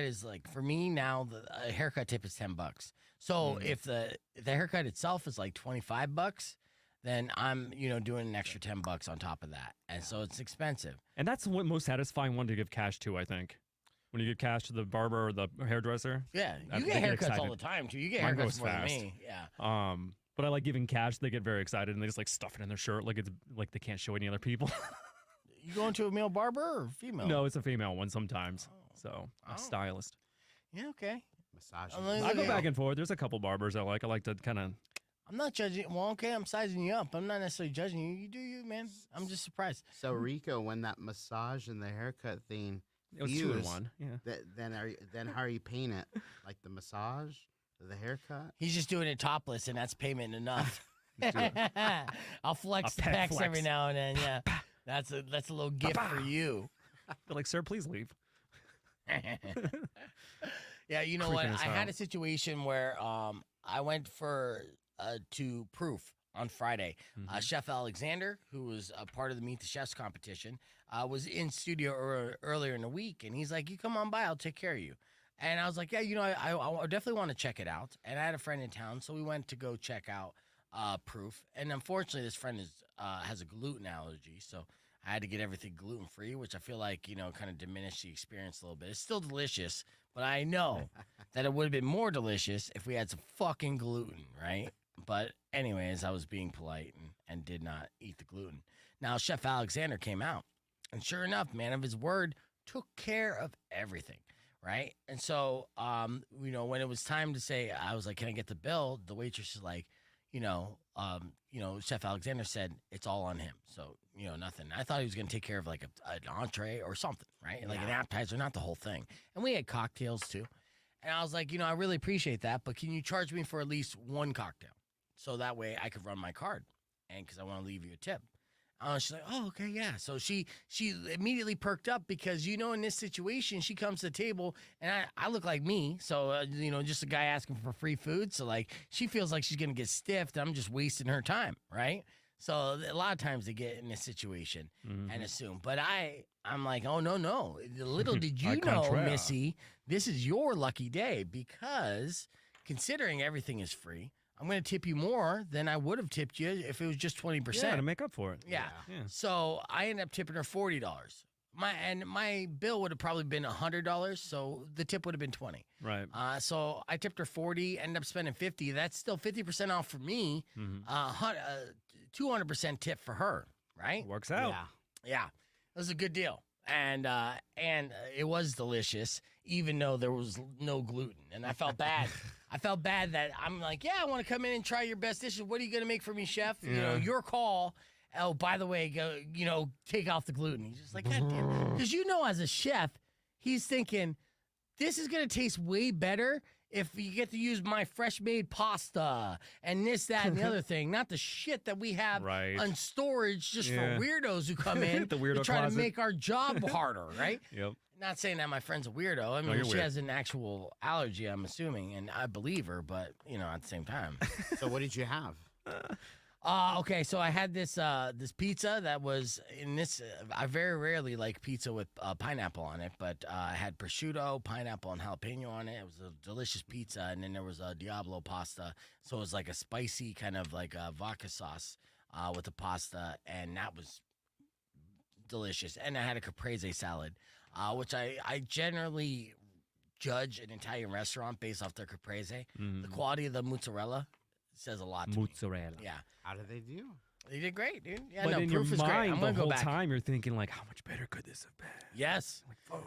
is like, for me now, a haircut tip is $10. So if the haircut itself is like $25, then I'm, you know, doing an extra $10 on top of that, and so it's expensive. And that's the most satisfying one to give cash to, I think. When you give cash to the barber or the hairdresser. Yeah, I- you they get get haircuts all excited. the time too. You get Mine haircuts goes more fast. than me. Yeah. But I like giving cash. They get very excited and they just like stuff it in their shirt like it's like they can't show any other people. You going to a male barber or female? No, it's a female one sometimes. So a stylist. Yeah. Okay. Massage. I go back and forth. There's a couple barbers I like. I like to kind of. I'm not judging. Well, okay, I'm sizing you up. I'm not necessarily judging you. You do you, man. I'm just surprised. So Rico, when that massage and the haircut thing, It was 2 in 1. Yeah. then how are you paying it? Like the massage, the haircut? He's just doing it topless, and that's payment enough. Let's do it. I'll flex A the pec pecs flex. every now and then. Yeah, that's a little gift for you. They're like, sir, please leave. Yeah, you know what? Creeping us I had out. a situation where I went to proof on Friday. Chef Alexander, who was a part of the Meet the Chefs competition, was in studio earlier in the week, and he's like, "You come on by, I'll take care of you." And I was like, "Yeah, you know, I definitely want to check it out." And I had a friend in town, so we went to go check out proof. And unfortunately, this friend has a gluten allergy, so I had to get everything gluten free, which I feel like, you know, kind of diminished the experience a little bit. It's still delicious, but I know that it would have been more delicious if we had some fucking gluten, right? But anyways, I was being polite and did not eat the gluten. Now, Chef Alexander came out, and sure enough, man of his word, took care of everything, right? And so, you know, when it was time to say, I was like, "Can I get the bill?" The waitress is like, you know, Chef Alexander said it's all on him. So, you know, nothing. I thought he was going to take care of like an entree or something, right? Like an appetizer, not the whole thing. And we had cocktails too. And I was like, you know, I really appreciate that, but can you charge me for at least one cocktail? So that way I could run my card, and because I want to leave you a tip. She's like, "Oh, okay, yeah." So she immediately perked up because, you know, in this situation, she comes to the table and I look like me. So, you know, just a guy asking for free food. So, like, she feels like she's going to get stiffed. I'm just wasting her time, right? So a lot of times they get in this situation and assume. But I'm like, "Oh, no. Little did you know, Missy, this is your lucky day because considering everything is free, I'm going to tip you more than I would have tipped you if it was just 20%. Yeah, to make up for it. Yeah. Yeah. So I ended up tipping her $40. My bill would have probably been $100, so the tip would have been 20. Right. So I tipped her 40, ended up spending 50. That's still 50% off for me. 200% tip for her, right? Works out. Yeah. It was a good deal. And it was delicious, even though there was no gluten. And I felt bad. I felt bad that I'm like, yeah, I want to come in and try your best dishes. What are you going to make for me, chef? You know, your call. Oh, by the way, go, take off the gluten. He's just like, God damn. Because as a chef, he's thinking, this is going to taste way better if you get to use my fresh made pasta and this, that, and the other thing. Not the shit that we have on storage just for weirdos who come in The weirdo to try closet. to make our job harder, right? Yep. Not saying that my friend's a weirdo. I mean, you're she weird. has an actual allergy, I'm assuming, and I believe her, but, at the same time. So what did you have? Okay, so I had this this pizza that was in this. I very rarely like pizza with pineapple on it, but I had prosciutto, pineapple, and jalapeno on it. It was a delicious pizza, and then there was a Diablo pasta, so it was like a spicy kind of like vodka sauce with the pasta, and that was delicious. And I had a caprese salad, which I generally judge an Italian restaurant based off their caprese. The quality of the mozzarella says a lot to Mozzarella. me. Yeah. How did they do? They did great, dude. Yeah, But no, in your proof is great. I'm mind, gonna the go whole back. time you're thinking, like, how much better could this have been? Yes.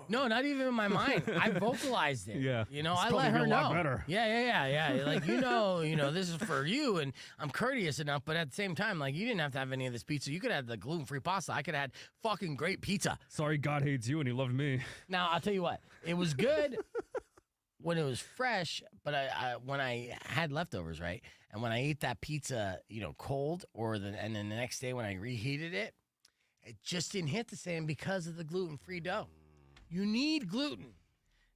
No, not even in my mind. I vocalized it. Yeah. You know, It's I probably let her been a lot know. better. Yeah. Like, this is for you, and I'm courteous enough, but at the same time, like, you didn't have to have any of this pizza. You could have the gluten-free pasta. I could have had fucking great pizza. Sorry, God hates you and he loved me. Now, I'll tell you what. It was good when it was fresh, but when I had leftovers, right? And when I ate that pizza, cold, and then the next day when I reheated it, it just didn't hit the same because of the gluten-free dough. You need gluten.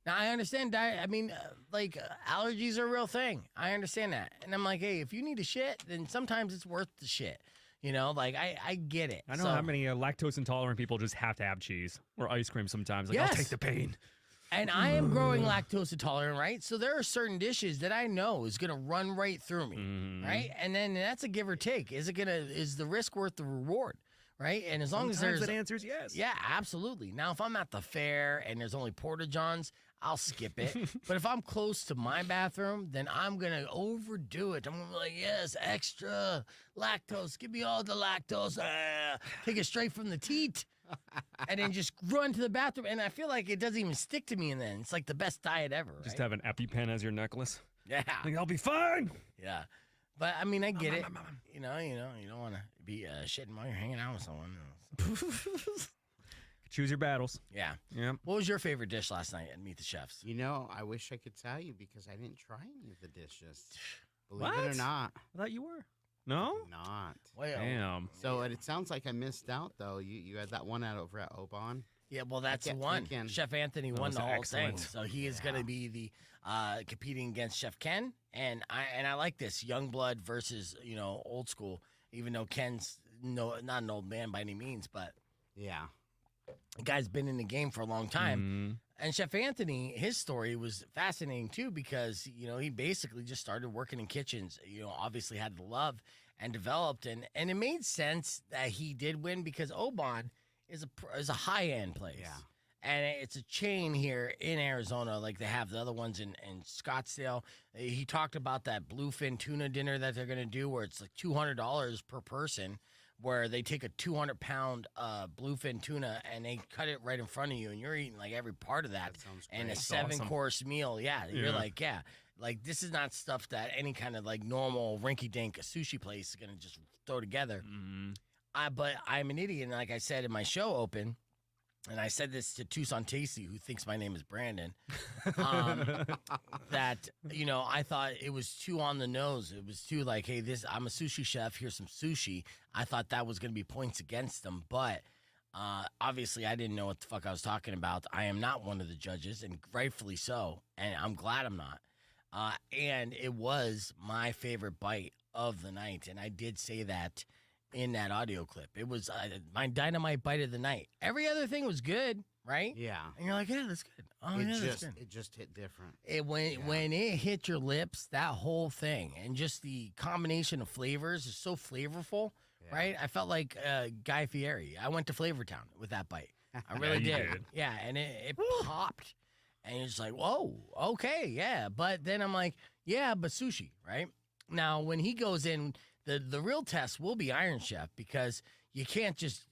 Now, I understand diet. I mean, allergies are a real thing. I understand that. And I'm like, hey, if you need a shit, then sometimes it's worth the shit. I get it. I know how many lactose intolerant people just have to have cheese or ice cream sometimes. Like, Yes. I'll take the pain. And I am growing lactose intolerant, right? So there are certain dishes that I know is going to run right through me, right? And then that's a give or take. Is the risk worth the reward, right? And as long as Sometimes there's that answer's yes. Yeah, absolutely. Now, if I'm at the fair and there's only Porta Johns, I'll skip it. But if I'm close to my bathroom, then I'm going to overdo it. I'm going to be like, yes, extra lactose. Give me all the lactose. Take it straight from the teat. And then just run to the bathroom. And I feel like it doesn't even stick to me. And then it's like the best diet ever. Right? Just have an EpiPen as your necklace. Yeah. Like, I'll be fine. Yeah. But I mean, I get it. You don't want to be shitting while you're hanging out with someone. Choose your battles. Yeah. Yeah. What was your favorite dish last night at Meet the Chefs? I wish I could tell you because I didn't try any of the dishes. Believe it What? or not. I thought you were. No? Not. Well, Damn. So it sounds like I missed out, though. You had that one out over at Oban. Yeah, well, that's the kept one. thinking- Chef Anthony won was the whole thing, excellent. so he is going to be the competing against Chef Ken, and I like this young blood versus old school. Even though Ken's not an old man by any means, but Yeah. the guy's been in the game for a long time. And Chef Anthony, his story was fascinating too because he basically just started working in kitchens. Obviously had the love and developed, and it made sense that he did win because Oban is a high end place. Yeah. And it's a chain here in Arizona, like they have the other ones in Scottsdale. He talked about that bluefin tuna dinner that they're going to do where it's like $200 per person, where they take a 200-pound bluefin tuna and they cut it right in front of you, and you're eating like every part of that. That sounds And a great. 7-course meal. Yeah, you're Yeah. like, yeah. Like, this is not stuff that any kind of like normal rinky-dink sushi place is going to just throw together. But I'm an idiot, and like I said in my show open, and I said this to Tucson Tasty, who thinks my name is Brandon, that, I thought it was too on the nose. It was too like, hey, I'm a sushi chef, here's some sushi. I thought that was going to be points against them, but obviously I didn't know what the fuck I was talking about. I am not one of the judges, and rightfully so, and I'm glad I'm not. And it was my favorite bite of the night, and I did say that in that audio clip. It was my dynamite bite of the night. Every other thing was good, right? Yeah. And you're like, yeah, that's good. Oh, it yeah, that's just good. it just hit different. When it hit your lips, that whole thing, and just the combination of flavors is so flavorful, Yeah. right? I felt like Guy Fieri. I went to Flavortown with that bite. I Yeah, really you did. did. Yeah, and it popped, and it's like, whoa, okay, yeah. But then I'm like, yeah, but sushi, right? Now when he goes in, the real test will be Iron Chef, because you can't just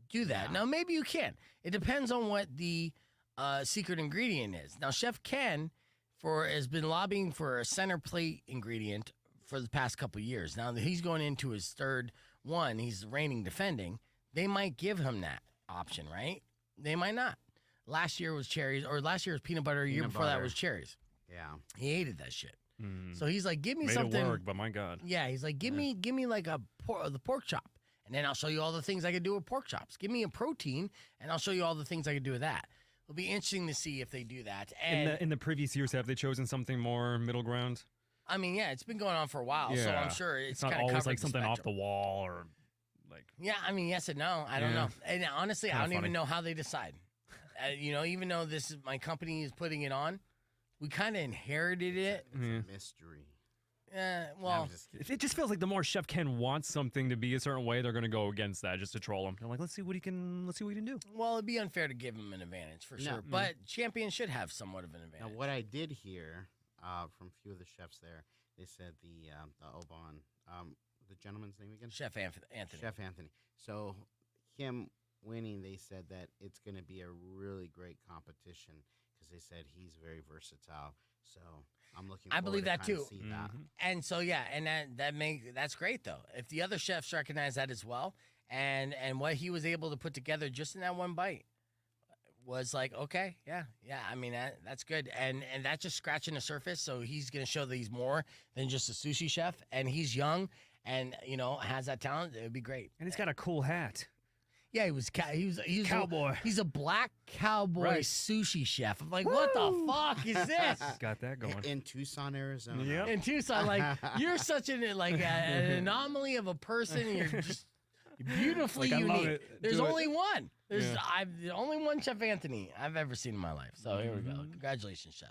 do that. Yeah. Now maybe you can. It depends on what the secret ingredient is. Now Chef Ken has been lobbying for a center plate ingredient for the past couple years. Now that he's going into his third one, he's reigning defending. They might give him that option, right? They might not. Last year was cherries, or last year was peanut butter. A year Peanut before that butter. was cherries. Yeah. He hated that shit. Mm. So he's like, give me Made something. it work, but my God. Yeah, he's like, give me like the pork chop, and then I'll show you all the things I can do with pork chops. Give me a protein, and I'll show you all the things I can do with that. It'll be interesting to see if they do that. And In the previous years, have they chosen something more middle ground? I mean, yeah, it's been going on for a while, so I'm sure it's it's not kind of always covered like something off the spectrum. wall or like. Yeah, I mean, yes and no. I don't Yeah. know. And honestly, I Kinda don't even funny. know how they decide. Even though this is my company is putting it on, we kind of inherited it. It's Yeah. a mystery. Well, I'm just kidding. It just feels like the more Chef Ken wants something to be a certain way, they're going to go against that just to troll him. I'm like, let's see what he can do. well, it'd be unfair to give him an advantage for No. sure. But champions should have somewhat of an Now, advantage. what I did hear from a few of the chefs there, they said the Oban, the gentleman's name again? Chef Anthony. Chef Anthony. So him winning, they said that it's going to be a really great competition because they said he's very versatile. So I'm looking. I believe forward that to kinda too. See that. Mhm. And so yeah, and that's great though. If the other chefs recognize that as well, and what he was able to put together just in that one bite was like, okay, yeah. I mean that's good, and that's just scratching the surface. So he's gonna show that he's more than just a sushi chef, and he's young, and has that talent. It would be great. And he's got a cool hat. Yeah, he was Cowboy. He's a black cowboy Right. sushi chef. I'm like, what the fuck is this? Got that going. In Tucson, Arizona. Yep. In Tucson, like you're such an anomaly of a person. You're just beautifully Like, I love unique. it. There's Do it. only one. Yeah. I've the only one Chef Anthony I've ever seen in my life. So here we go. Mm-hmm. Congratulations, Chef.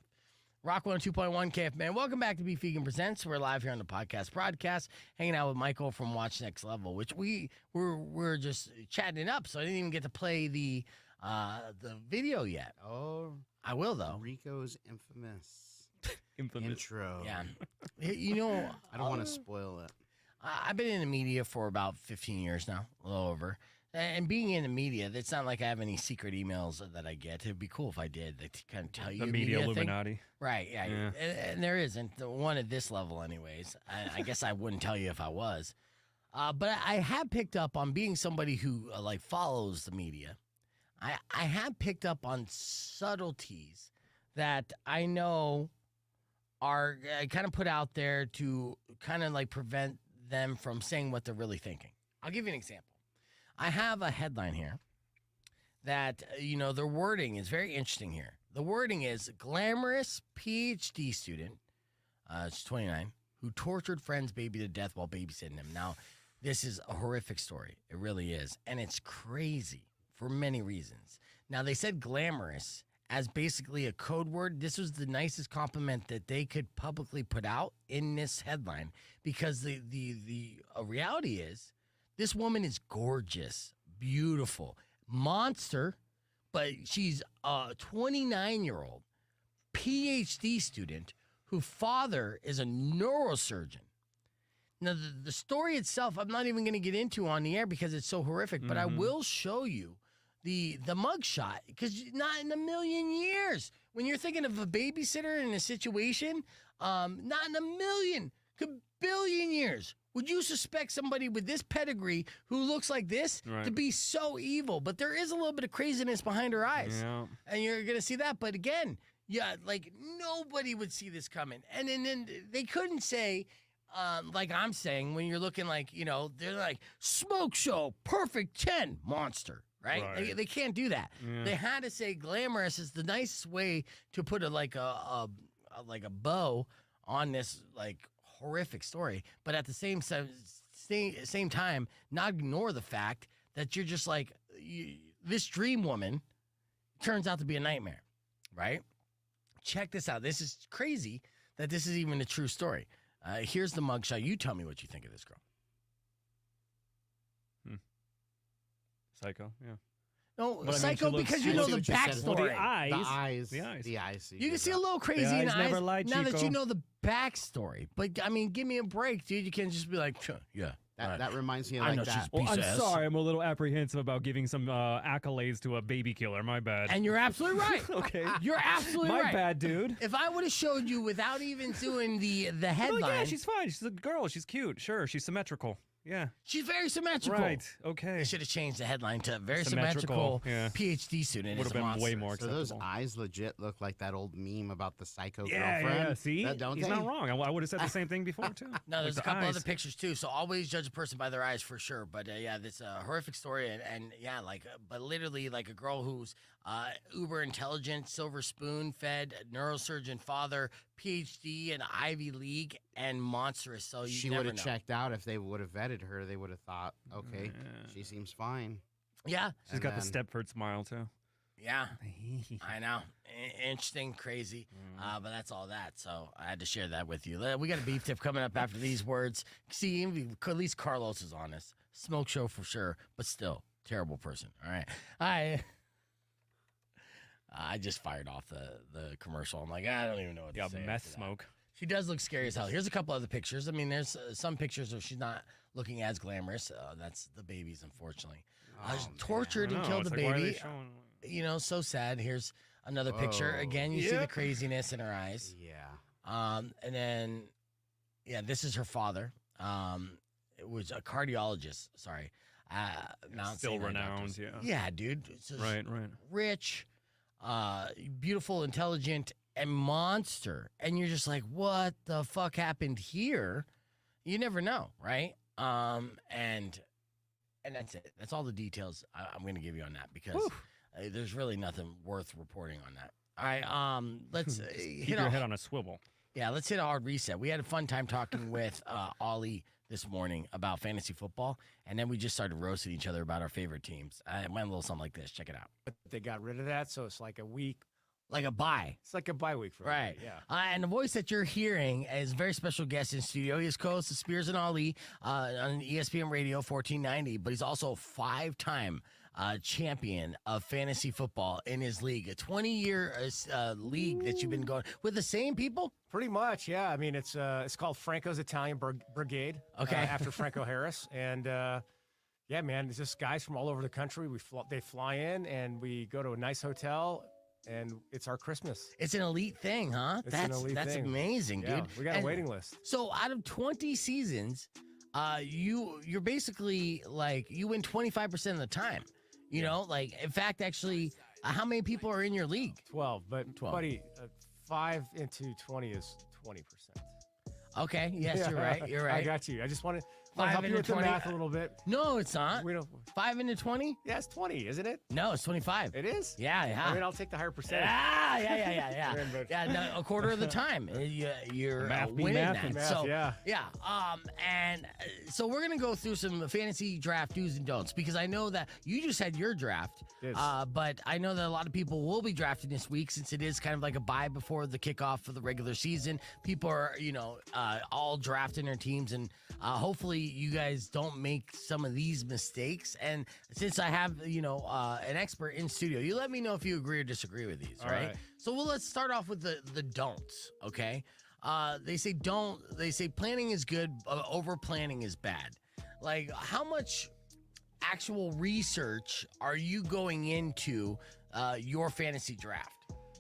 Rock 102.1 KF, welcome back to Beef Vegan Presents. We're live here on the podcast broadcast, hanging out with Michael from Watch Next Level, which we're just chatting it up. So I didn't even get to play the video yet. Oh, I will though. Rico's infamous Infamous. intro. Yeah. I don't want to spoil it. I've been in the media for about 15 years now, a little over. And being in the media, it's not like I have any secret emails that I get. It'd be cool if I did. They kind of tell you The media thing. Illuminati. Right, yeah. Yeah. And there isn't one at this level anyways. I guess I wouldn't tell you if I was. But I have picked up on being somebody who follows the media. I have picked up on subtleties that I know are kind of put out there to kind of prevent them from saying what they're really thinking. I'll give you an example. I have a headline here that, their wording is very interesting here. The wording is glamorous PhD student, she's 29, who tortured friend's baby to death while babysitting him. Now, this is a horrific story. It really is. And it's crazy for many reasons. Now, they said glamorous as basically a code word. This was the nicest compliment that they could publicly put out in this headline because the reality is this woman is gorgeous, beautiful, monster, but she's a 29-year-old PhD student whose father is a neurosurgeon. Now, the story itself, I'm not even going to get into on the air because it's so horrific, but I will show you the mugshot because not in a million years. When you're thinking of a babysitter in a situation, not in a million, billion years would you suspect somebody with this pedigree who looks like this to be so evil. But there is a little bit of craziness behind her eyes. Yeah. And you're going to see that. But again, yeah, nobody would see this coming. And then they couldn't say, like I'm saying, when you're looking they're like, smoke show, perfect 10, monster. Right? They can't do that. Yeah. They had to say glamorous is the nicest way to put a bow on this horrific story, but at the same time, not ignore the fact that you're just this dream woman turns out to be a nightmare. right? Check this out. This is crazy that this is even a true story. Here's the mugshot. You tell me what you think of this girl. Psycho, yeah. No, But I mean, psycho she looks- because I you know see the what you said. backstory. Well, the eyes. The eyes. The eyes. You You can get see a that. little crazy The in eyes the eyes never lie, now that Chico. you know the backstory. But I mean, give me a break, dude. You can't just be like, "Sure, yeah. That, right." that reminds me of I like know that. she's Well, piece I'm of ass. sorry. I'm a little apprehensive about giving some accolades to a baby killer. My bad. And you're absolutely right. okay. You're absolutely My right. bad, dude. If I would have showed you without even doing the Oh, headline, yeah, she's fine. She's a girl. She's cute. Sure, she's symmetrical. Yeah. she's very symmetrical. Right. Okay. They should have changed the headline to very Symmetrical, symmetrical yeah. PhD student. Would is have a been way monster. more So those acceptable. eyes legit look like that old meme about the psycho Yeah, girlfriend. yeah. See, Don't he's they? not wrong. I would have said the same thing before too. No, there's Like a couple the other eyes. pictures too. So always judge a person by their eyes for sure. But yeah, this horrific story, and yeah, like, but literally like a girl who's uber intelligent, silver spoon fed, neurosurgeon father, PhD, and Ivy League, and monstrous. So you She never would have know. checked out if they would have vetted her. They would have thought, okay, she seems fine. Yeah, She's And got the then- Stepford smile too. yeah. I know. Interesting, crazy. But that's all that. So I had to share that with you. We got a beef tip coming up after these words. See, at least Carlos is honest. Smoke show for sure, but still, terrible person. All right. I just fired off the commercial. I'm like, I don't even know what Yeah, to say. meth after that. smoke. She does look scary as hell. Here's a couple other pictures. I mean, there's some pictures where she's not looking as glamorous. That's the babies, unfortunately. Oh, Tortured I and know, killed it's the like, why are they baby. showing- You know, so sad. Here's another picture. Whoa. Again, you see the Yep. craziness in her eyes. Yeah. And then, yeah, this is her father. It was a cardiologist. Sorry, Mount Still Sinai renowned, doctors. yeah. Yeah, dude. It's just Right. Rich, beautiful, intelligent, and monster. And you're just like, what the fuck happened here? You never know, right? And that's it. That's all the details I'm going to give you on that because there's really nothing worth reporting on that. All right, let's Keep your head on a swivel. Yeah, let's hit a hard reset. We had a fun time talking with Ollie this morning about fantasy football, and then we just started roasting each other about our favorite teams. It went a little something like this. Check it out. But they got rid of that, so it's like a week. Like a bye. It's like a bye week for Right. everybody, yeah. And the voice that you're hearing is a very special guest in studio. He is co-host of Spears and Ali on ESPN Radio 1490, but he's also a five-time champion of fantasy football in his league. A 20-year league that you've been going with the same people? Pretty much, yeah. I mean, it's called Franco's Italian Brigade. Okay. After Franco Harris, and yeah, man, it's just guys from all over the country. They fly in, and we go to a nice hotel, and it's our Christmas. It's an elite thing, huh? It's an elite that's thing. amazing, Yeah, dude. we got And a waiting list. So out of 20 seasons, you're basically like you win 25% of the time. You know, like in fact, actually, how many people are in your league? 12, but 12. buddy, 5 into 20 is 20%. Okay, yes, you're right. You're right. I got you. I just want to 5 help you into with the 20. math a little bit. No, it's not. We don't. 5 into 20? Yeah, it's 20, isn't it? No, it's 25. It is. Yeah, yeah. I mean, I'll take the higher percentage. Yeah. We're in both. Yeah, no, a quarter of the time you're Math be winning mathin'. that. Math, So yeah. and so we're gonna go through some fantasy draft do's and don'ts because I know that you just had your draft, Yes. but I know that a lot of people will be drafting this week since it is kind of like a bye before the kickoff for the regular season. People are all drafting their teams, and hopefully you guys don't make some of these mistakes. And since I have an expert in studio, you let me know if you agree or disagree with these. All Right? right. So let's start off with the don'ts. Okay. They say planning is good, over planning is bad. Like, how much actual research are you going into your fantasy draft?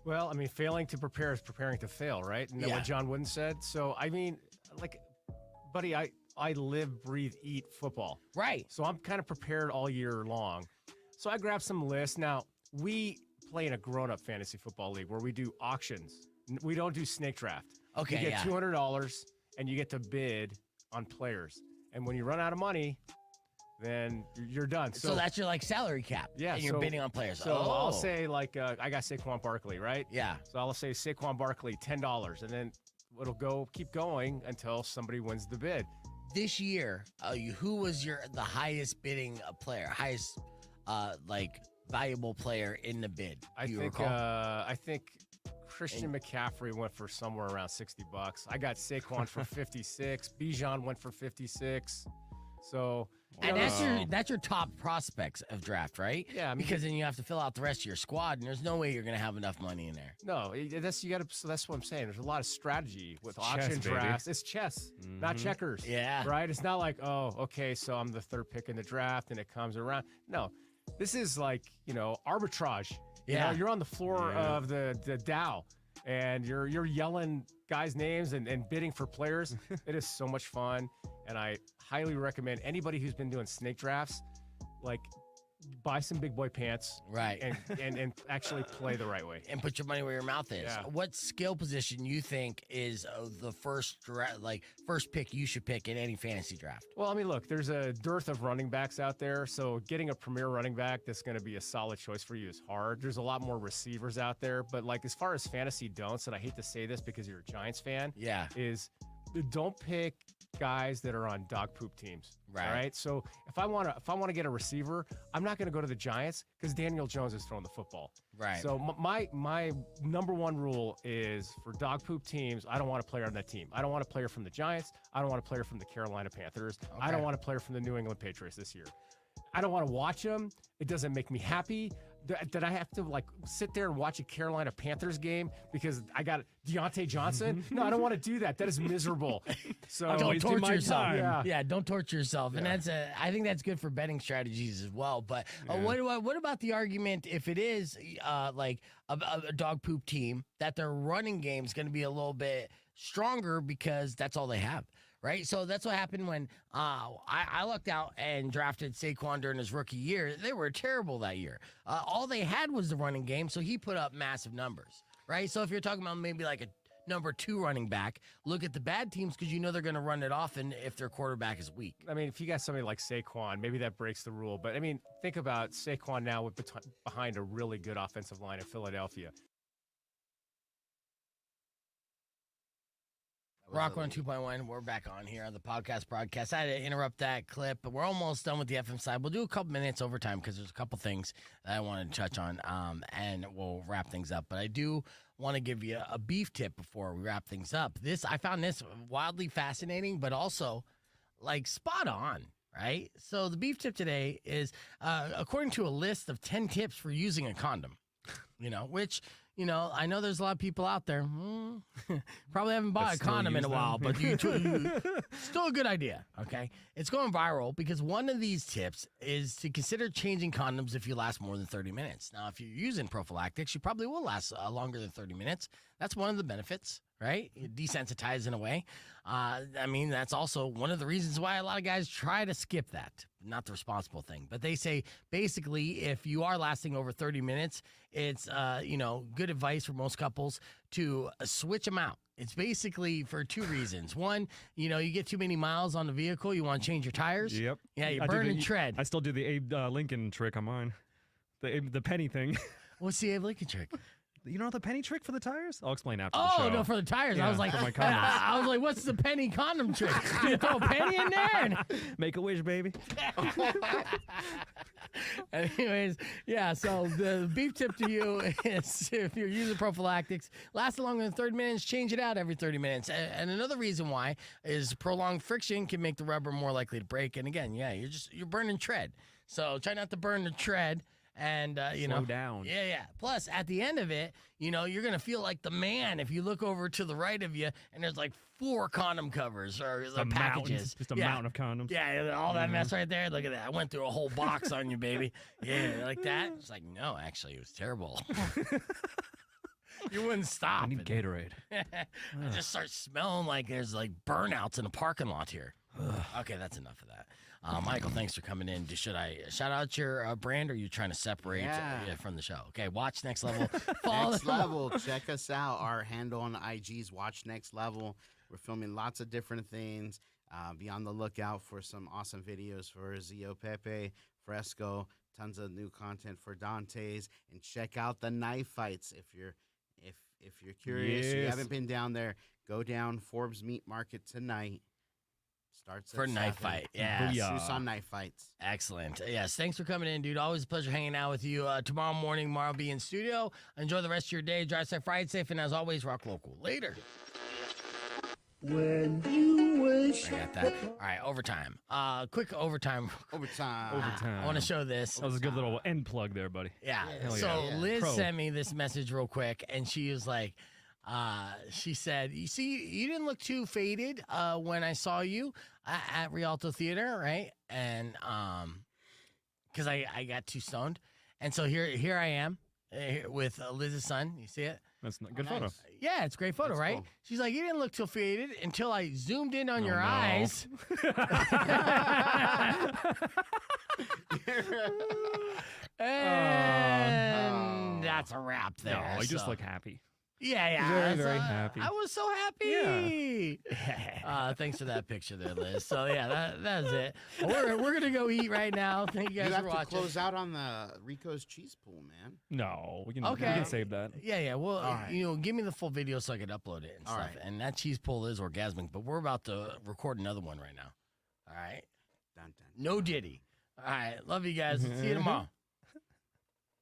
Well, I mean, failing to prepare is preparing to fail, right? Isn't that Yeah. what John Wooden said? So, I mean, like, buddy, I live, breathe, eat football. Right. So I'm kind of prepared all year long. So I grabbed some lists. Now, we play in a grown-up fantasy football league where we do auctions. We don't do snake draft. Okay, You get yeah. $200 and you get to bid on players. And when you run out of money, then you're done. So that's your like salary cap. Yeah, And you're so- bidding on players. So I'll say like I got Saquon Barkley, right? Yeah. So I'll say Saquon Barkley, $10, and then it'll keep going until somebody wins the bid. This year, who was the highest bidding player, highest valuable player in the bid? I Do you think recall? I think Christian McCaffrey went for somewhere around $60. I got Saquon for 56. Bijan went for 56. So, And that's your top prospects of draft, right? Yeah, I mean, because then you have to fill out the rest of your squad, and there's no way you're going to have enough money in there. no, that's you got to. So that's what I'm saying. There's a lot of strategy with Chess, auction baby. drafts. It's chess, not checkers. Yeah. Right. It's not like, oh, okay, so I'm the third pick in the draft, and it comes around. No, this is like arbitrage. You Yeah. know, you're on the floor of the Dow, and you're yelling guys' names and bidding for players. It is so much fun, and I highly recommend anybody who's been doing snake drafts, like, buy some big boy pants, Right. and actually play the right way. And put your money where your mouth is. Yeah. What skill position you think is the first pick you should pick in any fantasy draft? Well, I mean, look, there's a dearth of running backs out there, so getting a premier running back that's going to be a solid choice for you is hard. There's a lot more receivers out there, but like as far as fantasy don'ts, and I hate to say this because you're a Giants fan, Yeah. is don't pick guys that are on dog poop teams. Right. All right. So if I want to get a receiver, I'm not going to go to the Giants because Daniel Jones is throwing the football. Right. So my number one rule is for dog poop teams, I don't want a player on that team. I don't want a player from the Giants. I don't want a player from the Carolina Panthers. I don't want a player from the New England Patriots this year. I don't want to watch them. It doesn't make me happy. That I have to like sit there and watch a Carolina Panthers game because I got Deontay Johnson. No, I don't want to do that. That is miserable. So Don't torture yourself. Yeah. Don't torture yourself. And I think that's good for betting strategies as well. But what about the argument if it is like a dog poop team that their running game is going to be a little bit stronger because that's all they have? Right, so that's what happened when I lucked out and drafted Saquon during his rookie year. They were terrible that year. All they had was the running game, so he put up massive numbers. Right, so if you're talking about maybe like a number 2 running back, look at the bad teams because you know they're going to run it often if their quarterback is weak. I mean, if you got somebody like Saquon, maybe that breaks the rule. But I mean, think about Saquon now with behind a really good offensive line in Philadelphia. Rock 102.1, we're back on here on the podcast broadcast. I had to interrupt that clip, but we're almost done with the FM side. We'll do a couple minutes overtime because there's a couple things that I wanted to touch on, and we'll wrap things up. But I do want to give you a beef tip before we wrap things up. I found this wildly fascinating, but also like spot on, right? So the beef tip today is according to a list of 10 tips for using a condom, which... I know there's a lot of people out there probably haven't bought a condom in a while, but still a good idea, okay? It's going viral because one of these tips is to consider changing condoms if you last more than 30 minutes. Now, if you're using prophylactics, you probably will last longer than 30 minutes. That's one of the benefits, right? You desensitize in a way. That's also one of the reasons why a lot of guys try to skip that. Not the responsible thing. But they say, basically, if you are lasting over 30 minutes, it's, good advice for most couples to switch them out. It's basically for 2 reasons. One, you get too many miles on the vehicle. You want to change your tires. Yep. Yeah, you burn and tread. I still do the Abe Lincoln trick on mine. The penny thing. What's the Abe Lincoln trick? You know the penny trick for the tires? I'll explain after the show. Oh, no, for the tires. Yeah, I was like, for my condoms. I was like, what's the penny condom trick? Do you throw a penny in there? Make a wish, baby. Anyways, yeah, so the beef tip to you is if you're using prophylactics, last longer than 30 minutes, change it out every 30 minutes. And another reason why is prolonged friction can make the rubber more likely to break. And again, you're burning tread. So try not to burn the tread. And, slow down. Yeah. Plus, at the end of it, you're going to feel like the man if you look over to the right of you and there's like 4 condom covers or packages. Just a mountain of condoms. Yeah, all that mess right there. Look at that. I went through a whole box on you, baby. Yeah, like that. It's like, no, actually, it was terrible. You wouldn't stop. I need Gatorade. I just start smelling like there's like burnouts in a parking lot here. Okay, that's enough of that. Michael, thanks for coming in. Should I shout out your brand, or are you trying to separate from the show? Okay, Watch Next Level. Next Level. Check us out. Our handle on IG is Watch Next Level. We're filming lots of different things. Be on the lookout for some awesome videos for Zio Pepe, Fresco, tons of new content for Dante's, and check out the knife fights if you're curious. You haven't been down there, go down Forbes Meat Market tonight. Starts for at Knife 7. Fight. Yeah. Booyah. Tucson Knife Fights. Excellent. Yes, thanks for coming in, dude. Always a pleasure hanging out with you. Tomorrow morning, Mar will be in studio. Enjoy the rest of your day. Drive safe, ride safe, and as always, rock local. Later. When you wish. I got that. All right, overtime. Quick overtime. Overtime. Overtime. I want to show this. That was a good little end plug there, buddy. Yeah. Hell So yeah. Liz Pro. sent me this message real quick, and she was like, she said, "You see, you didn't look too faded when I saw you at Rialto Theater, right?" And because I got too stoned, and so here I am with Liz's son. You see it? That's not good Oh, photo. nice. Yeah, it's a great photo, That's right? cool. She's like, "You didn't look too faded until I zoomed in on Oh, your no. eyes." And that's a wrap there. No, you just so- look happy. Yeah. Very, so, very happy. I was so happy. Thanks for that picture there, Liz. So yeah, that's it. We're gonna go eat right now. Thank you You guys have for to watching. close out on the Rico's cheese pool, man. No, we can Okay. save that. Yeah. Well, All right. give me the full video so I could upload it and All stuff. right. And that cheese pull is orgasmic, but we're about to record another one right now. All right. Dun, dun, No Diddy. All right. Love you guys. See you tomorrow.